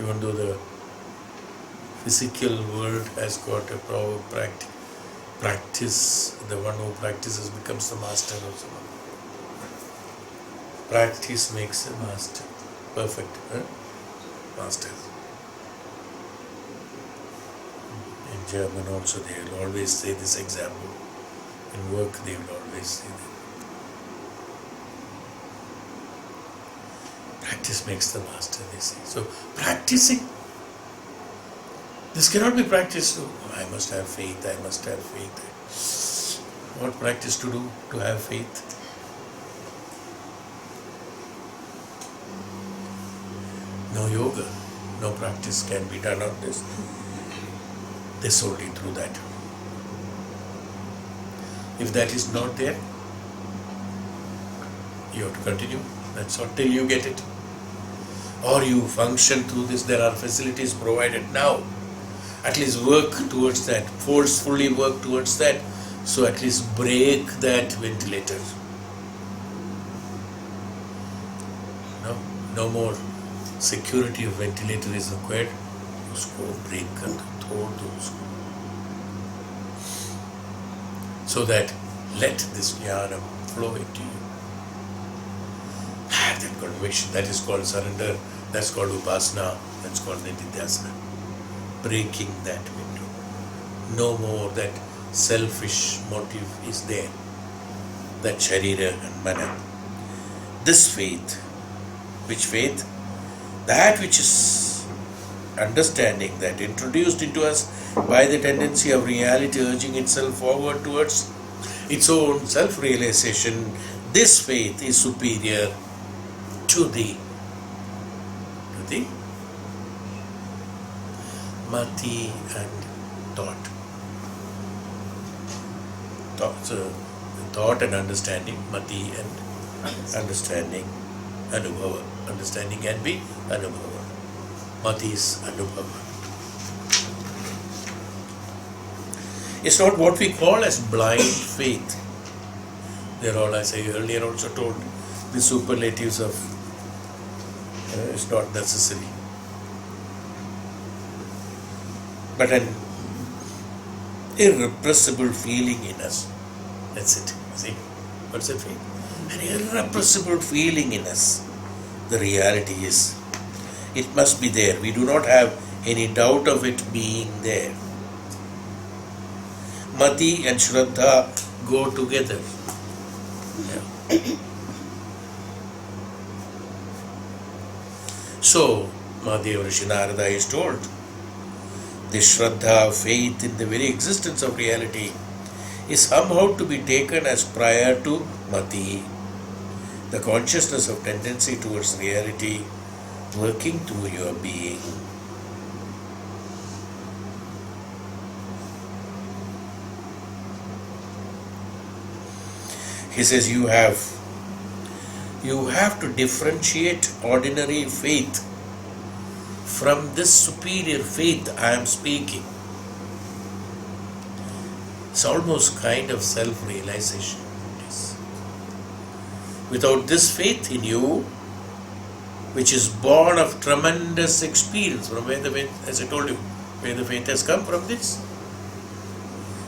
Even though the physical world has got a proper practice, the one who practices becomes the master also. Practice makes a master. Perfect. Master. In German also they will always say this example. In work they will always say that. Practice makes the master, they say. So practicing. This cannot be practiced. I must have faith, I must have faith. What practice to do to have faith? No yoga, no practice can be done on this. This only through that. If that is not there, you have to continue. That's all till you get it. Or you function through this. There are facilities provided now. At least work towards that. Forcefully work towards that. So at least break that ventilator. No more security of ventilator is required. Usko break kar thod do usko. So that let this jnana flow into you. Have that conviction. That is called surrender. That's called upasana. That's called nididhyasana. Breaking that window. No more that selfish motive is there. That sharira and mana. This faith. Which faith? That which is understanding that introduced into us by the tendency of reality urging itself forward towards its own self-realization. This faith is superior to the mati and thought. Thought and understanding, mati and understanding, anubhava. Understanding can be anubhava. Mati is anubhava. It's not what we call as blind faith. They're all, as I earlier also told, the superlatives of it's not necessary. But an irrepressible feeling in us. That's it. See? What's that feeling? An irrepressible feeling in us. The reality is, it must be there. We do not have any doubt of it being there. Mati and Shraddha go together. Yeah. So, Mahadeva Rishi Narada is told, this Shraddha, faith in the very existence of reality, is somehow to be taken as prior to Mati, the consciousness of tendency towards reality working through your being. He says you have to differentiate ordinary faith from this superior faith I am speaking. It's almost kind of self-realization. Without this faith in you, which is born of tremendous experience, from where the faith, as I told you, where the faith has come from, this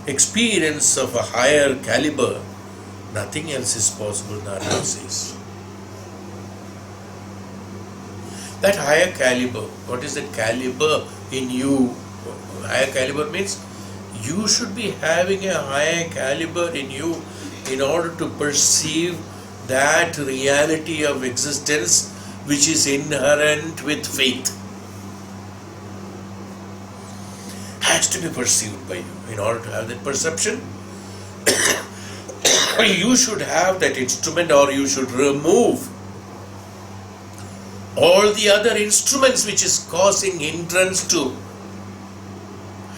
experience of a higher caliber Nothing else is possible, Narada says. That higher caliber, what is that caliber in you? Higher caliber means you should be having a higher caliber in you in order to perceive that reality of existence which is inherent with faith. Has to be perceived by you. In order to have that perception, you should have that instrument, or you should remove all the other instruments which is causing hindrance to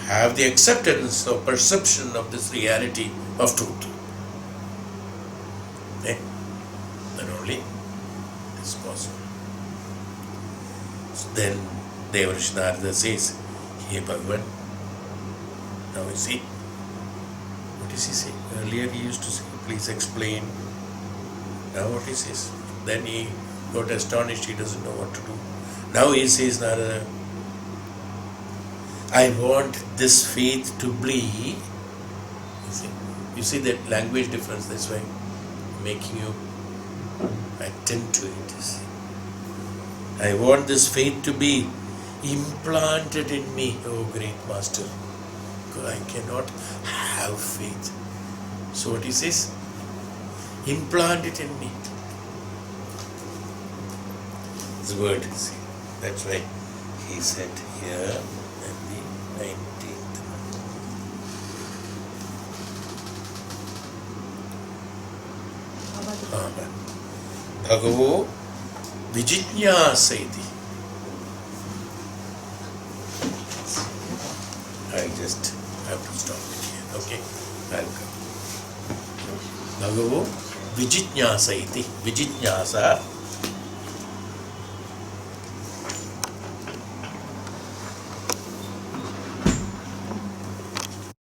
have the acceptance or perception of this reality of truth. Okay? Then only it is possible. So then Devarishi Narada says, "Hey Bhagavan," now you see, what does he say? Earlier he used to say, "Please explain." Now what he says? Then he got astonished, he doesn't know what to do. Now he says, "Narada, I want this faith to be," you see that language difference, that's why I'm making you attend to it. You see. I want this faith to be implanted in me, oh great master, because I cannot have faith. So what he says? Implant it in me. This word, see, that's why he said here in the 19th. Amen. Bhagavo vijijñāsa iti. I just have to stop it here. Okay, I'll come. Bhagavo vijijñāsa iti. Vijijñāsa